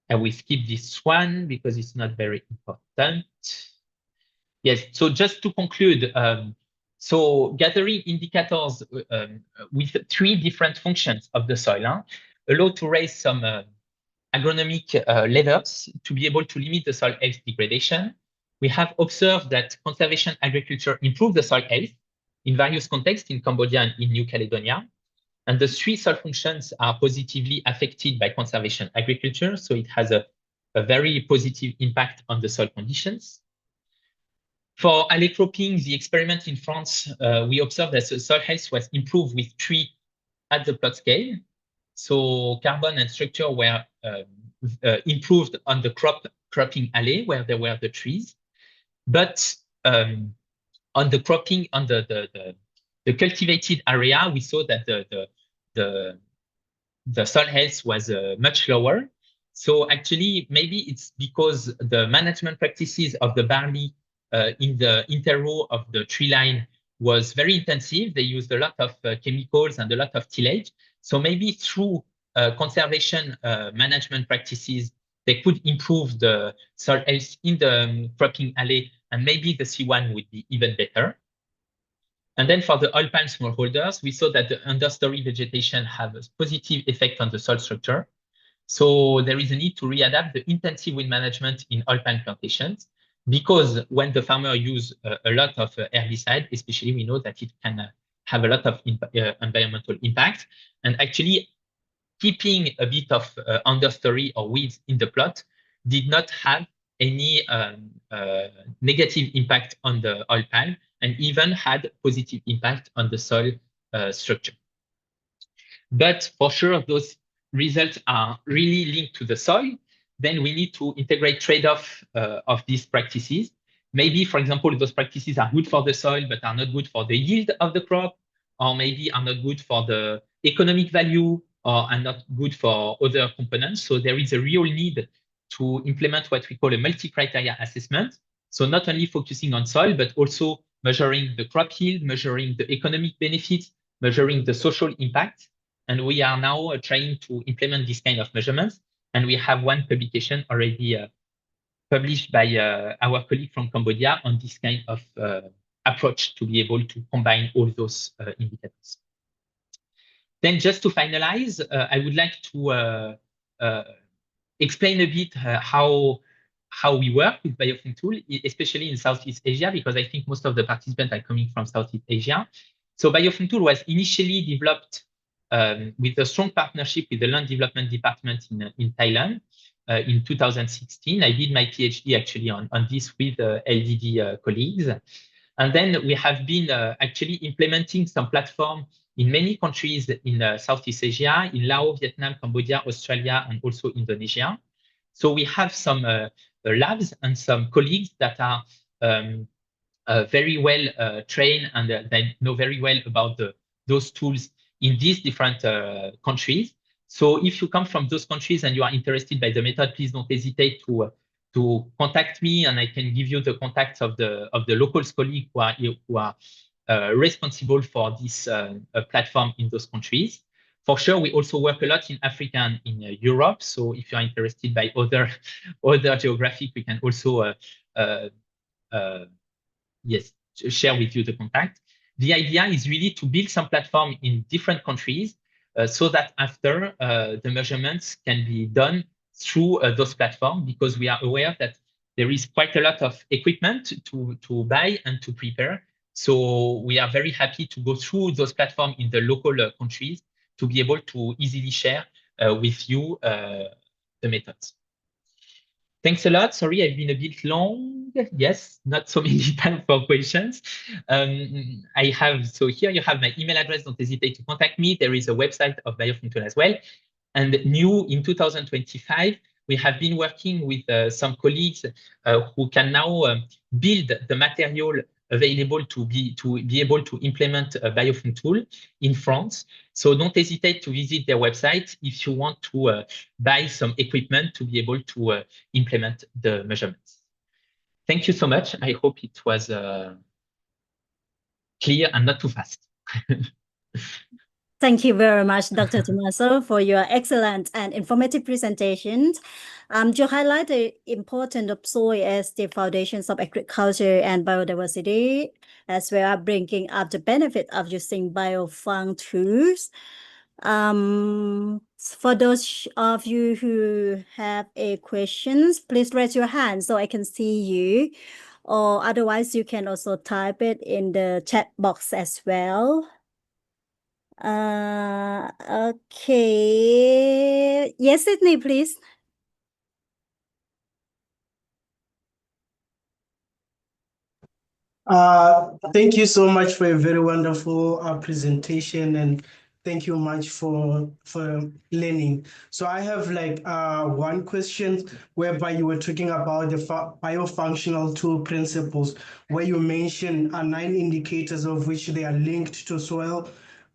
I will skip this one because it's not very important. Yes, so just to conclude, so gathering indicators with 3 different functions of the soil. allow to raise some agronomic levels to be able to limit the soil health degradation. We have observed that conservation agriculture improved the soil health in various contexts in Cambodia and in New Caledonia. And the three soil functions are positively affected by conservation agriculture. So it has a very positive impact on the soil conditions. For alley cropping, the experiment in France, we observed that the soil health was improved with tree at the plot scale. So carbon and structure were improved on the cropping alley where there were the trees. But on the cropping, on the cultivated area, we saw that the soil health was much lower. So actually, maybe it's because the management practices of the barley in the interrow of the tree line was very intensive. They used a lot of chemicals and a lot of tillage. So maybe through conservation management practices, they could improve the soil health in the cropping alley, and maybe the C1 would be even better. And then for the oil palm smallholders, we saw that the understory vegetation have a positive effect on the soil structure. So there is a need to readapt the intensive wind management in oil palm plantations, because when the farmer use a lot of herbicide, especially, we know that it can have a lot of environmental impact. And actually, keeping a bit of understory or weeds in the plot did not have any negative impact on the oil palm, and even had positive impact on the soil structure. But for sure, those results are really linked to the soil. Then we need to integrate trade-off of these practices. Maybe, for example, those practices are good for the soil, but are not good for the yield of the crop, or maybe are not good for the economic value, or are not good for other components. So there is a real need to implement what we call a multi-criteria assessment. So not only focusing on soil, but also measuring the crop yield, measuring the economic benefits, measuring the social impact. And we are now trying to implement this kind of measurements. And we have one publication already published by our colleague from Cambodia on this kind of approach to be able to combine all those indicators. Then just to finalize, I would like to explain a bit how we work with Biofunctool, especially in Southeast Asia, because I think most of the participants are coming from Southeast Asia. So Biofunctool was initially developed with a strong partnership with the Land Development Department in Thailand in 2016. I did my PhD actually on this with LDD colleagues. And then we have been actually implementing some platform in many countries in Southeast Asia, in Laos, Vietnam, Cambodia, Australia, and also Indonesia. So we have some labs and some colleagues that are very well trained, and they know very well about those tools in these different countries. So if you come from those countries and you are interested by the method, please don't hesitate to contact me, and I can give you the contacts of the local colleagues who are responsible for this platform in those countries. For sure, we also work a lot in Africa and in Europe. So if you are interested by other geographic, we can also yes, share with you the contact. The idea is really to build some platform in different countries so that after the measurements can be done through those platforms, because we are aware that there is quite a lot of equipment to buy and to prepare. So we are very happy to go through those platforms in the local countries to be able to easily share with you the methods. Thanks a lot. Sorry, I've been a bit long. Yes, not so many time for questions. So here you have my email address. Don't hesitate to contact me. There is a website of Biofunctool as well. And new in 2025, we have been working with some colleagues who can now build the material available to be able to implement a Biofunctool in France. So don't hesitate to visit their website if you want to buy some equipment to be able to implement the measurements. Thank you so much. I hope it was clear and not too fast. Thank you very much, Dr. Thoumazeaum, for your excellent and informative presentations. To highlight the importance of soil as the foundations of agriculture and biodiversity, as well as bringing up the benefit of using biofunctools. For those of you who have a questions, please raise your hand so I can see you. Or otherwise, you can also type it in the chat box as well. Okay. Yes, Sydney, please. Thank you so much for a very wonderful presentation, and thank you much for learning. So I have like one question whereby you were talking about the biofunctional tool principles, where you mentioned 9 indicators of which they are linked to soil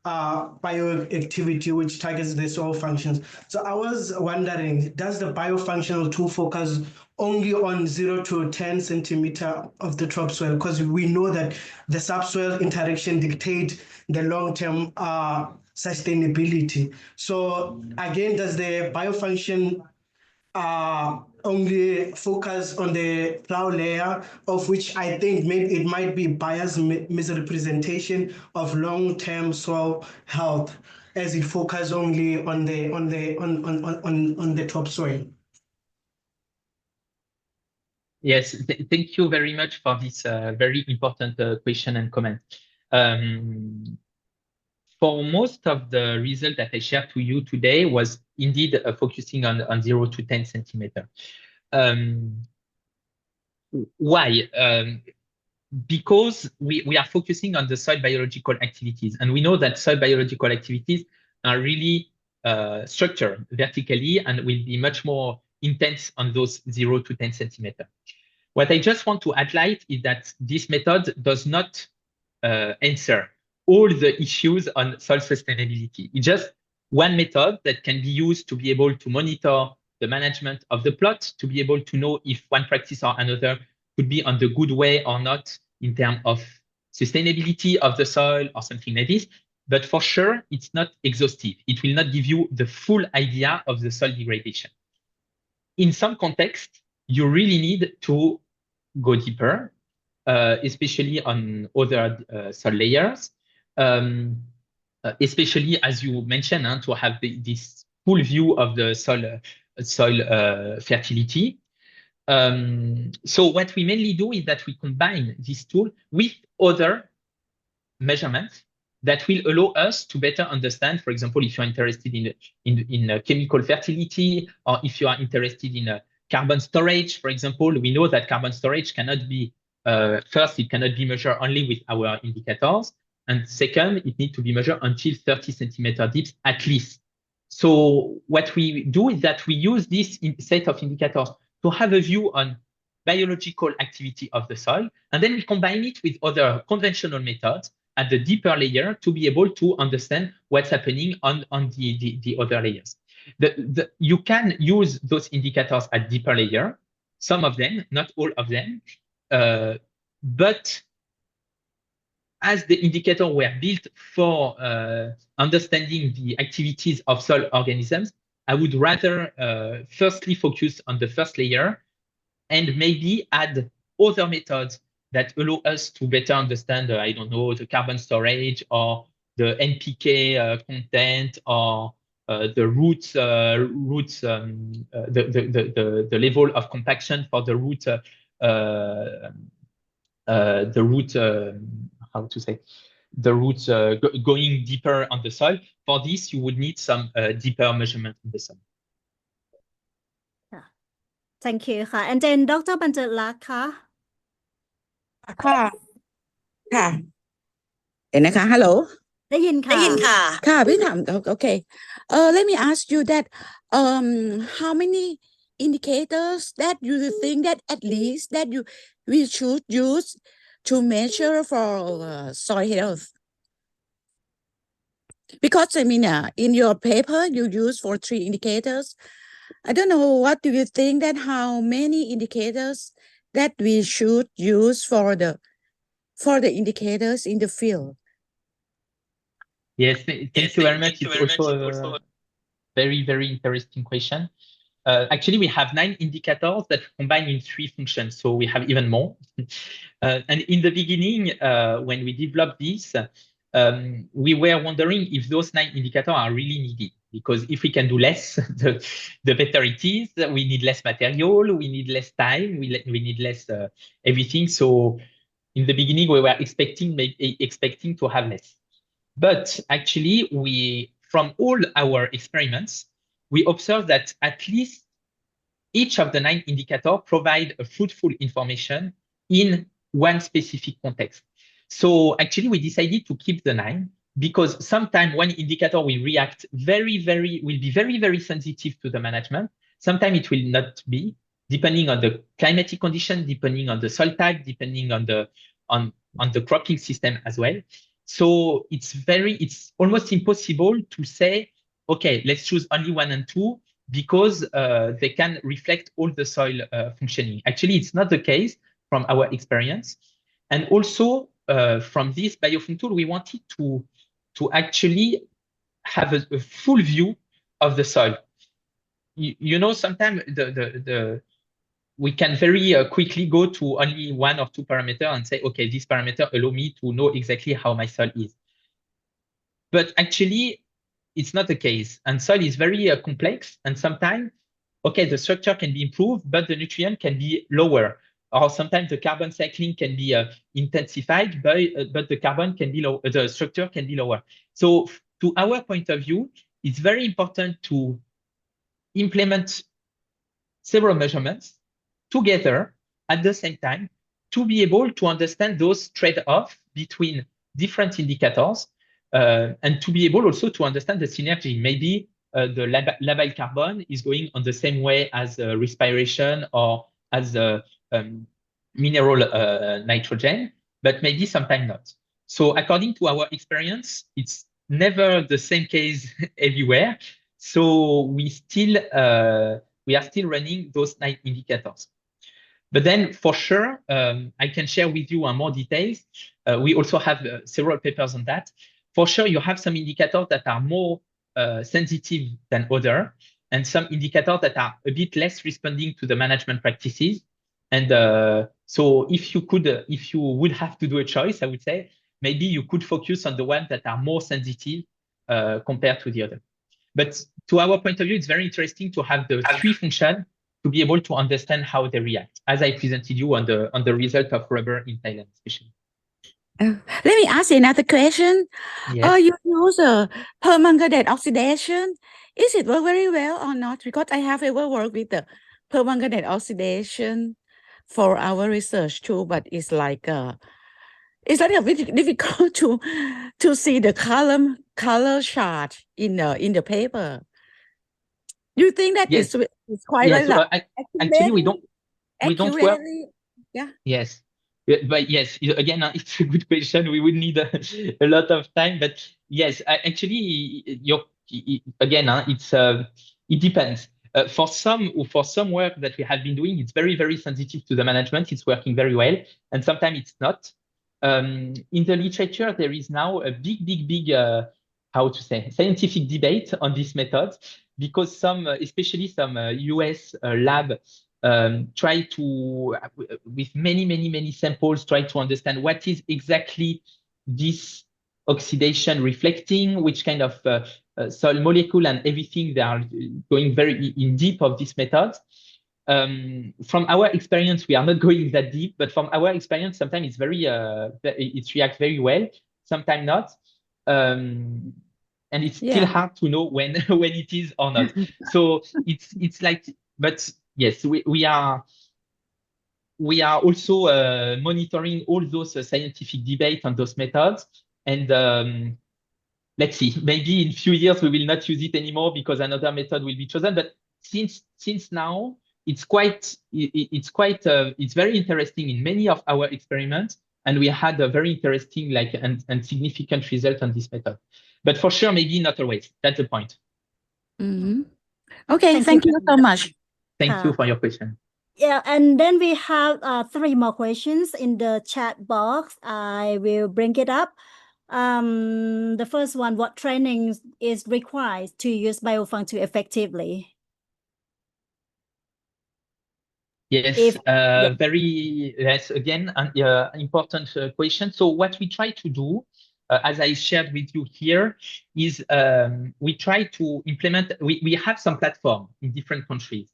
bioactivity, which targets the soil functions. So I was wondering, does the biofunctional tool focus only on 0 to 10 centimeter of the topsoil? Because we know that the subsoil interaction dictate the long-term sustainability. So again, does the biofunction only focus on the plow layer, of which I think maybe it might be biased misrepresentation of long-term soil health, as it focuses only on the topsoil? Yes, thank you very much for this very important question and comment. For most of the result that I shared to you today was indeed focusing on 0 to 10 centimeter. Why? Because we are focusing on the soil biological activities, and we know that soil biological activities are really structured vertically and will be much more intense on those 0 to 10 centimeter. What I just want to highlight is that this method does not answer all the issues on soil sustainability. It's just one method that can be used to be able to monitor the management of the plot, to be able to know if one practice or another could be on the good way or not in terms of sustainability of the soil or something like this. But for sure, it's not exhaustive. It will not give you the full idea of the soil degradation. In some context, you really need to go deeper, especially on other soil layers, especially as you mentioned, to have this full view of the soil fertility. So what we mainly do is that we combine this tool with other measurements that will allow us to better understand, for example, if you're interested in chemical fertility, or if you are interested in carbon storage, for example. We know that carbon storage cannot be, first, it cannot be measured only with our indicators. And second, it needs to be measured until 30 centimeter deep at least. So what we do is that we use this set of indicators to have a view on biological activity of the soil, and then we combine it with other conventional methods at the deeper layer to be able to understand what's happening on the other layers. You can use those indicators at deeper layer, some of them, not all of them, but as the indicators were built for understanding the activities of soil organisms, I would rather firstly focus on the first layer and maybe add other methods that allow us to better understand, I don't know, the carbon storage or the NPK content, or the the level of compaction for the root, how to say, the roots going deeper on the soil. For this, you would need some deeper measurement in the soil. Thank you ค่ะ and then Dr. บรรเจิดลักษณ์ค่ะ ค่ะค่ะเห็นนะคะฮัลโหล ได้ยินค่ะ ค่ะพี่ถามโอเคlet me ask you that how many indicators that you think that at least that we should use to measure for soil health? Because I mean in your paper you use for 3 indicators. I don't know, what do you think that how many indicators that we should use for the indicators in the field? Yes, thank you very much. It's also a very, very interesting question. Actually, we have 9 indicators that combine in 3 functions, so we have even more. And in the beginning, when we developed this, we were wondering if those 9 indicators are really needed. Because if we can do less, the better it is. We need less material, we need less time, we need less everything. So in the beginning, we were expecting to have less. But actually, from all our experiments, we observed that at least each of the 9 indicators provide a fruitful information in one specific context. So actually, we decided to keep the 9 because sometimes one indicator will react will be very sensitive to the management. Sometimes it will not be, depending on the climatic condition, depending on the soil type, depending on the cropping system as well. So it's almost impossible to say, okay, let's choose only 1 and 2 because they can reflect all the soil functioning. Actually, it's not the case from our experience. And also from this Biofunctool, we wanted to actually have a full view of the soil. You know, sometimes we can very quickly go to only 1 or 2 parameters and say, okay, this parameter allow me to know exactly how my soil is. But actually, it's not the case. And soil is very complex. And sometimes, okay, the structure can be improved, but the nutrient can be lower. Or sometimes the carbon cycling can be intensified, but the carbon can be low, the structure can be lower. So to our point of view, it's very important to implement several measurements together at the same time to be able to understand those trade-offs between different indicators and to be able also to understand the synergy. Maybe the labile carbon is going on the same way as respiration or as mineral nitrogen, but maybe sometimes not. So according to our experience, it's never the same case everywhere. So we are still running those 9 indicators. But then for sure, I can share with you more details. We also have several papers on that. For sure, you have some indicators that are more sensitive than other, and some indicators that are a bit less responding to the management practices. And so if you would have to do a choice, I would say, maybe you could focus on the ones that are more sensitive compared to the other. But to our point of view, it's very interesting to have the 3 functions to be able to understand how they react, as I presented you on the result of rubber in Thailand, especially. Let me ask you another question. Yes. You use permanganate oxidation. Is it work very well or not? Because I have ever worked with the permanganate oxidation for our research too, but it's like a bit difficult to see the color chart in the paper. Do you think that Yes. it's quite Yes. Actually, we don't work. Yeah. Yes. But yes, again, it's a good question. We would need a lot of time, but yes, actually, again, it depends. For some work that we have been doing, it's very sensitive to the management. It's working very well, and sometimes it's not. In the literature, there is now a big how to say scientific debate on this method because especially some US lab try to, with many samples, try to understand what is exactly this oxidation reflecting, which kind of soil molecule and everything. They are going very in deep of this method. From our experience, we are not going that deep, but from our experience, sometimes it reacts very well, sometimes not. And it's still hard to know when it is or not. So it's like, but yes, we are also monitoring all those scientific debate on those methods. And let's see, maybe in a few years we will not use it anymore because another method will be chosen. But since now, it's very interesting in many of our experiments, and we had a very interesting and significant result on this method. But for sure, maybe not always. That's the point. Mm-hmm. Okay, thank you so much. Thank you for your question. Yeah, and then we have 3 more questions in the chat box. I will bring it up. The first one, what training is required to use Biofunctool effectively? Yes, again, an important question. So what we try to do as I shared with you here, is we try to implement, we have some platform in different countries.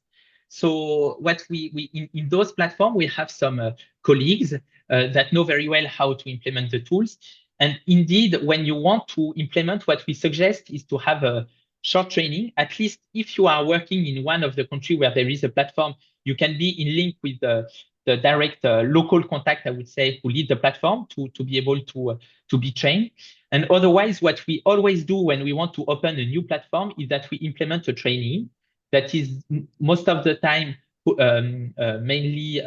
So what we in those platforms, we have some colleagues that know very well how to implement the tools. And indeed, when you want to implement, what we suggest is to have a short training. At least if you are working in one of the countries where there is a platform, you can be in link with the direct local contact, I would say, who lead the platform to be able to be trained. And otherwise, what we always do when we want to open a new platform is that we implement a training that is most of the time mainly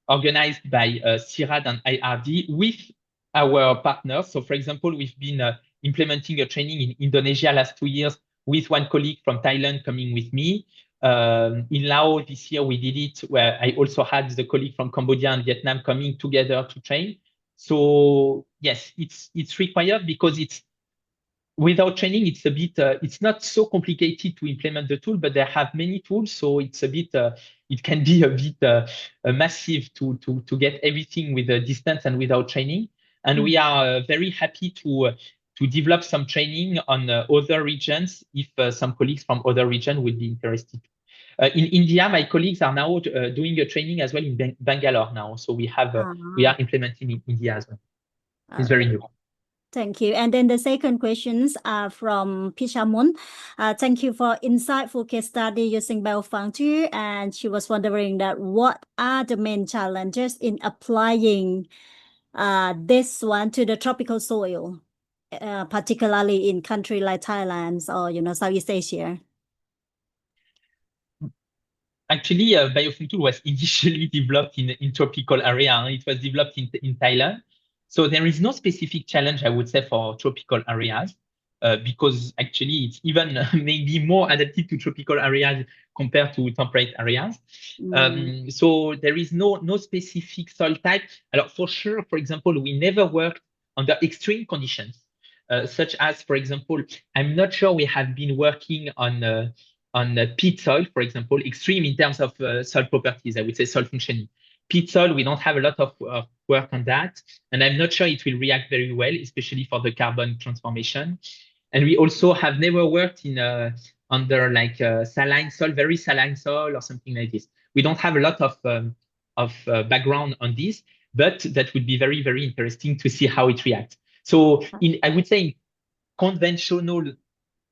organized by CIRAD and IRD with our partners. So for example, we've been implementing a training in Indonesia last 2 years with one colleague from Thailand coming with me. In Laos this year, we did it where I also had the colleague from Cambodia and Vietnam coming together to train. So yes, it's required because it's without training, it's a bit, it's not so complicated to implement the tool, but they have many tools. So it's a bit, it can be a bit massive to get everything with a distance and without training. And we are very happy to develop some training on other regions if some colleagues from other regions would be interested. In India, my colleagues are now doing a training as well in Bangalore now. So we have, we are implementing in India as well. It's very new. Thank you. And then the second questions are from Pishamun. Thank you for insightful case study using Biofunctool. And she was wondering that what are the main challenges in applying this one to the tropical soil, particularly in country like Thailand or Southeast Asia? Actually, Biofunctool was initially developed in tropical area. It was developed in Thailand. So there is no specific challenge, I would say, for tropical areas, because actually it's even maybe more adapted to tropical areas compared to temperate areas. So there is no specific soil type. For sure, for example, we never worked under extreme conditions, such as, for example, I'm not sure we have been working on peat soil, for example, extreme in terms of soil properties, I would say soil functioning. Peat soil, we don't have a lot of work on that. And I'm not sure it will react very well, especially for the carbon transformation. And we also have never worked in under like saline soil, very saline soil or something like this. We don't have a lot of background on this, but that would be very, very interesting to see how it reacts. So I would say in conventional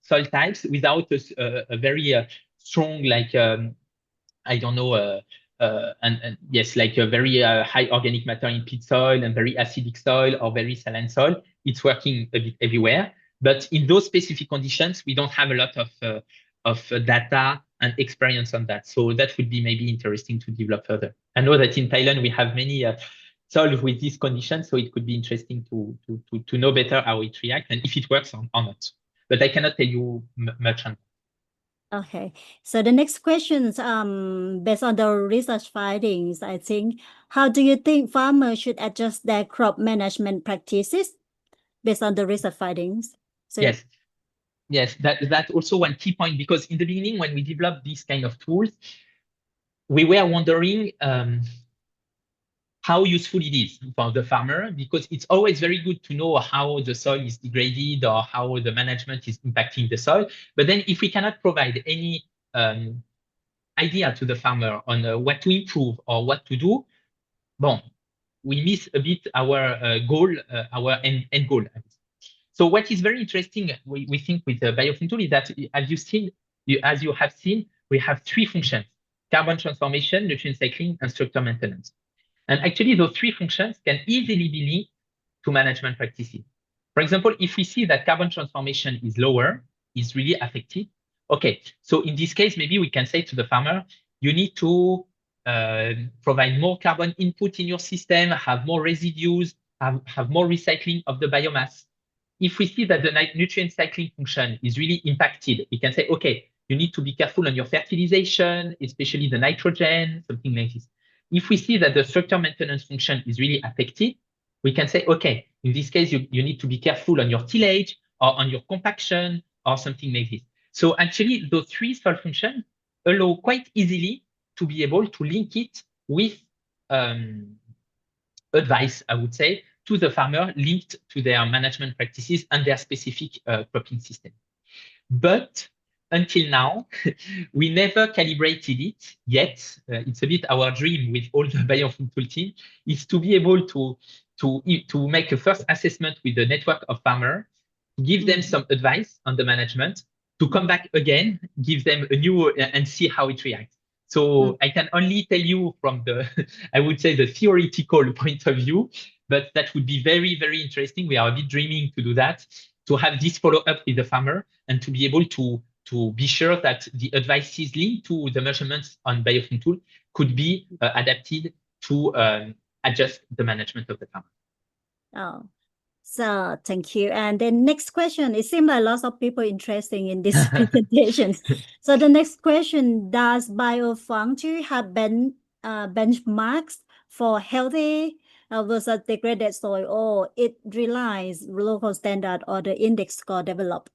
soil types without a very strong, like, I don't know, and yes, like a very high organic matter in peat soil and very acidic soil or very saline soil, it's working a bit everywhere. But in those specific conditions, we don't have a lot of data and experience on that. So that would be maybe interesting to develop further. I know that in Thailand, we have many soil with these conditions, so it could be interesting to know better how it reacts and if it works or not. But I cannot tell you much on that. Okay, so the next questions, based on the research findings, I think, how do you think farmers should adjust their crop management practices based on the research findings? So yes, that's also one key point, because in the beginning, when we developed these kind of tools, we were wondering how useful it is for the farmer, because it's always very good to know how the soil is degraded or how the management is impacting the soil. But then if we cannot provide any idea to the farmer on what to improve or what to do, we miss a bit our goal, our end goal. So what is very interesting, we think, with the Biofunctool is that, as you have seen, we have 3 functions: carbon transformation, nutrient cycling, and structure maintenance. And actually, those 3 functions can easily be linked to management practices. For example, if we see that carbon transformation is lower, is really affected, okay, so in this case, maybe we can say to the farmer, you need to provide more carbon input in your system, have more residues, have more recycling of the biomass. If we see that the nutrient cycling function is really impacted, we can say, okay, you need to be careful on your fertilization, especially the nitrogen, something like this. If we see that the structure maintenance function is really affected, we can say, okay, in this case, you need to be careful on your tillage or on your compaction or something like this. So actually, those 3 soil functions allow quite easily to be able to link it with advice, I would say, to the farmer linked to their management practices and their specific cropping system. But until now, we never calibrated it yet. It's a bit our dream with all the Biofunctool team is to be able to make a first assessment with the network of farmers, give them some advice on the management, to come back again, give them a new and see how it reacts. So I can only tell you from the, I would say the theoretical point of view, but that would be very, very interesting. We are a bit dreaming to do that, to have this follow up with the farmer and to be able to be sure that the advices linked to the measurements on Biofunctool could be adapted to adjust the management of the farmer. Oh, so thank you. And then next question, it seems like lots of people interested in this presentation. So the next question, does Biofunctool have benchmarks for healthy versus degraded soil, or it relies local standard or the index score developed?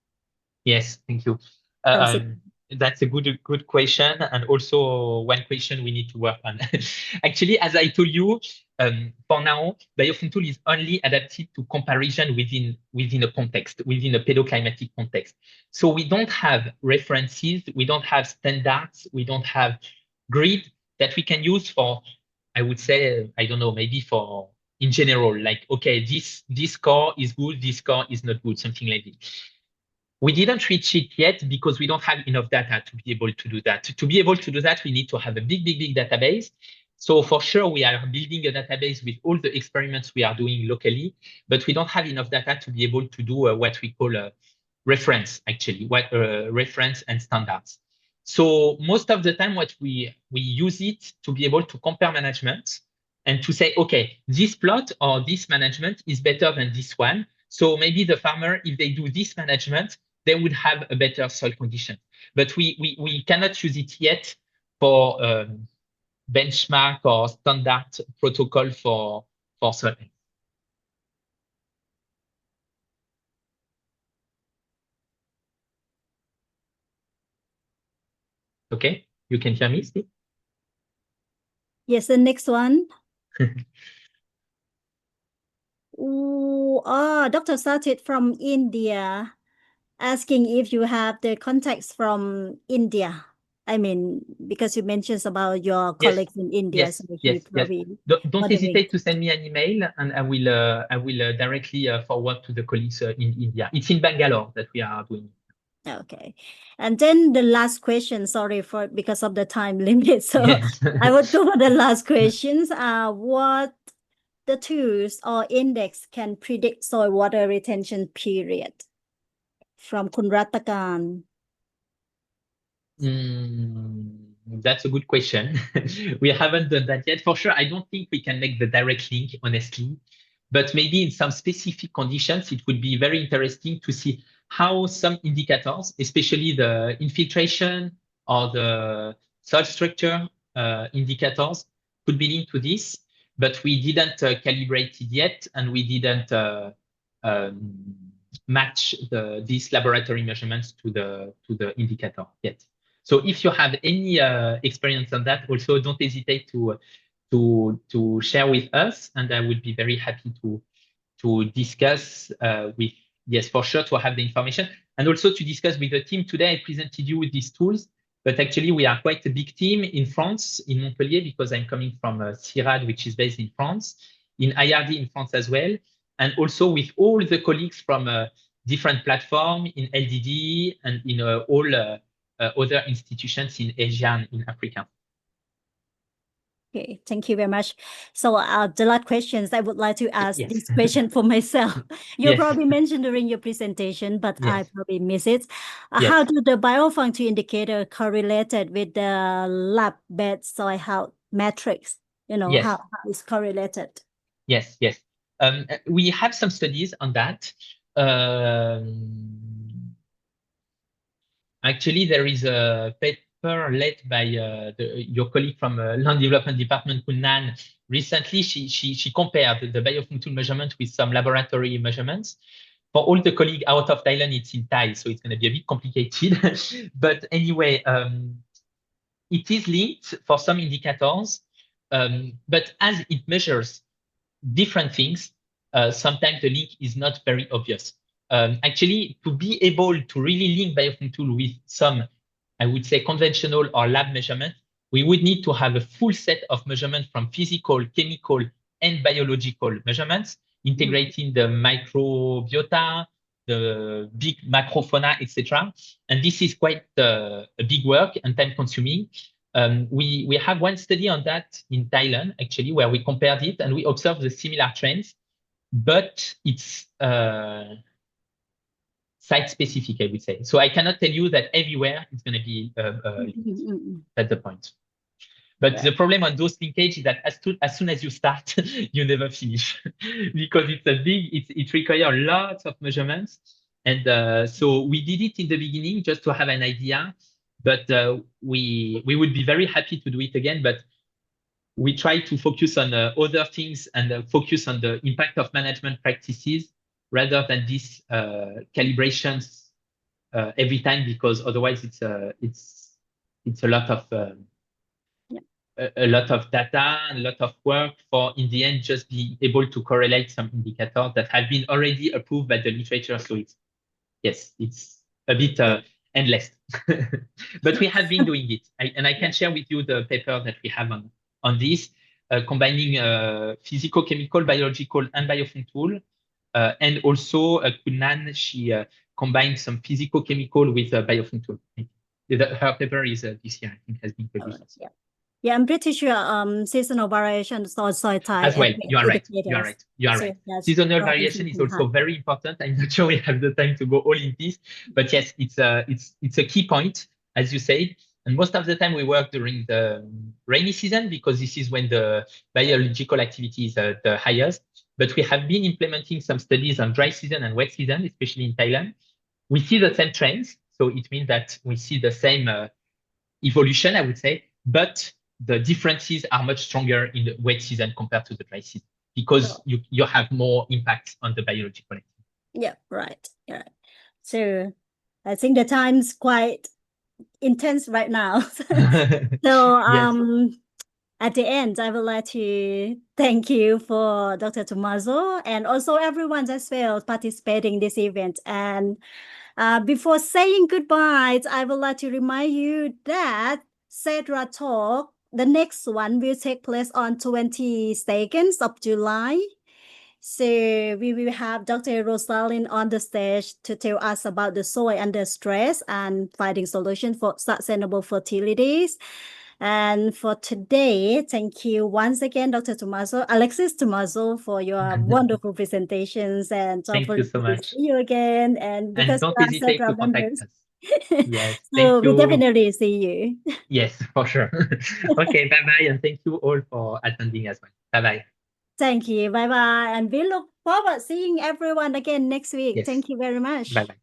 Yes, thank you. That's a good question, and also one question we need to work on. Actually, as I told you, for now, Biofunctool is only adapted to comparison within a context, within a pedoclimatic context. So we don't have references, we don't have standards, we don't have grid that we can use for, I would say, I don't know, maybe for in general, like, okay, this score is good, this score is not good, something like this. We didn't reach it yet because we don't have enough data to be able to do that. To be able to do that, we need to have a big database. So for sure, we are building a database with all the experiments we are doing locally, but we don't have enough data to be able to do what we call a reference, actually, reference and standards. So most of the time, what we use it to be able to compare management and to say, okay, this plot or this management is better than this one. So maybe the farmer, if they do this management, they would have a better soil condition. But we cannot use it yet for benchmark or standard protocol for soil. Okay, you can hear me, Steve? Yes, the next one. Dr. Satit from India asking if you have the contacts from India. I mean, because you mentioned about your colleagues in India, yes, so yes. Don't hesitate to send me an email, and I will directly forward to the colleagues in India. It's in Bangalore that we are doing. Okay, and then the last question. Sorry for because of the time limit, so yes. I would go for the last questions. What the tools or index can predict soil water retention period? From Kun Ratakan. That's a good question. We haven't done that yet. For sure, I don't think we can make the direct link, honestly. But maybe in some specific conditions, it would be very interesting to see how some indicators, especially the infiltration or the soil structure indicators, could be linked to this. But we didn't calibrate it yet, and we didn't match these laboratory measurements to the indicator yet. So if you have any experience on that, also don't hesitate to share with us, and I would be very happy to discuss with, yes, for sure, to have the information, and also to discuss with the team. Today I presented you with these tools, but actually we are quite a big team in France, in Montpellier, because I'm coming from CIRAD, which is based in France, in IRD in France as well, and also with all the colleagues from different platforms in LDD and in all other institutions in Asia and in Africa. Okay, thank you very much. So the last questions, I would like to ask Yes. this question for myself. You Yes. probably mentioned during your presentation, but Yes. I probably miss it. Yes. How do the biofunctool indicator correlated with the lab-based soil health metrics? You know, Yes. how is correlated? Yes, yes. We have some studies on that. Actually, there is a paper led by your colleague from Land Development Department, Kunnan. Recently, she compared the Biofunctool measurement with some laboratory measurements. For all the colleagues out of Thailand, it's in Thai, so it's going to be a bit complicated. But anyway, it is linked for some indicators. But as it measures different things, sometimes the link is not very obvious. Actually, to be able to really link Biofunctool with some, I would say, conventional or lab measurements, we would need to have a full set of measurements from physical, chemical, and biological measurements, integrating the microbiota, the big macrofauna, etc. And this is quite a big work and time-consuming. We have one study on that in Thailand, actually, where we compared it and we observed the similar trends, but it's site-specific, I would say. So I cannot tell you that everywhere it's going to be at the point. But the problem on those linkages is that as soon as you start, you never finish because it's a big, it requires lots of measurements. And so we did it in the beginning just to have an idea, but we would be very happy to do it again. But we try to focus on other things and focus on the impact of management practices rather than these calibrations every time, because otherwise it's a lot of a lot of data and a lot of work for, in the end, just be able to correlate some indicators that have been already approved by the literature. So it's a bit endless, but we have been doing it. And I can share with you the paper that we have on this, combining physical, chemical, biological, and Biofunctool. And also Kunnan, she combined some physical, chemical with Biofunctool. Her paper is this year, I think, has been published. Yeah, I'm pretty sure seasonal variation soil type as well. You are right. You are right. You are right. Seasonal variation is also very important. I'm not sure we have the time to go all in this, but yes, it's a key point, as you said. And most of the time we work during the rainy season because this is when the biological activity is the highest. But we have been implementing some studies on dry season and wet season, especially in Thailand. We see the same trends, so it means that we see the same evolution, I would say, but the differences are much stronger in the wet season compared to the dry season because you have more impact on the biological activity. Yeah, right. Yeah. So I think the time's quite intense right now. So Yes. At the end, I would like to thank you for Dr. Thoumazeaum and also everyone as well participating in this event. And before saying goodbye, I would like to remind you that CESRA Talk, the next one will take place on 22nd of July. So we will have Dr. Rosalind on the stage to tell us about the soil under stress and finding solutions for sustainable fertilities. And for today, thank you once again, Dr. Thoumazeaum, Alexis Thoumazeaum, for your wonderful presentations. And thank you so much. See you again. And because don't hesitate to contact us. Yes, so thank you. we definitely see you. Yes, for sure. Okay, bye-bye. And thank you all for attending as well. Bye-bye. Thank you. Bye-bye. And we look forward to seeing everyone again next week. Yes. Thank you very much. Bye-bye.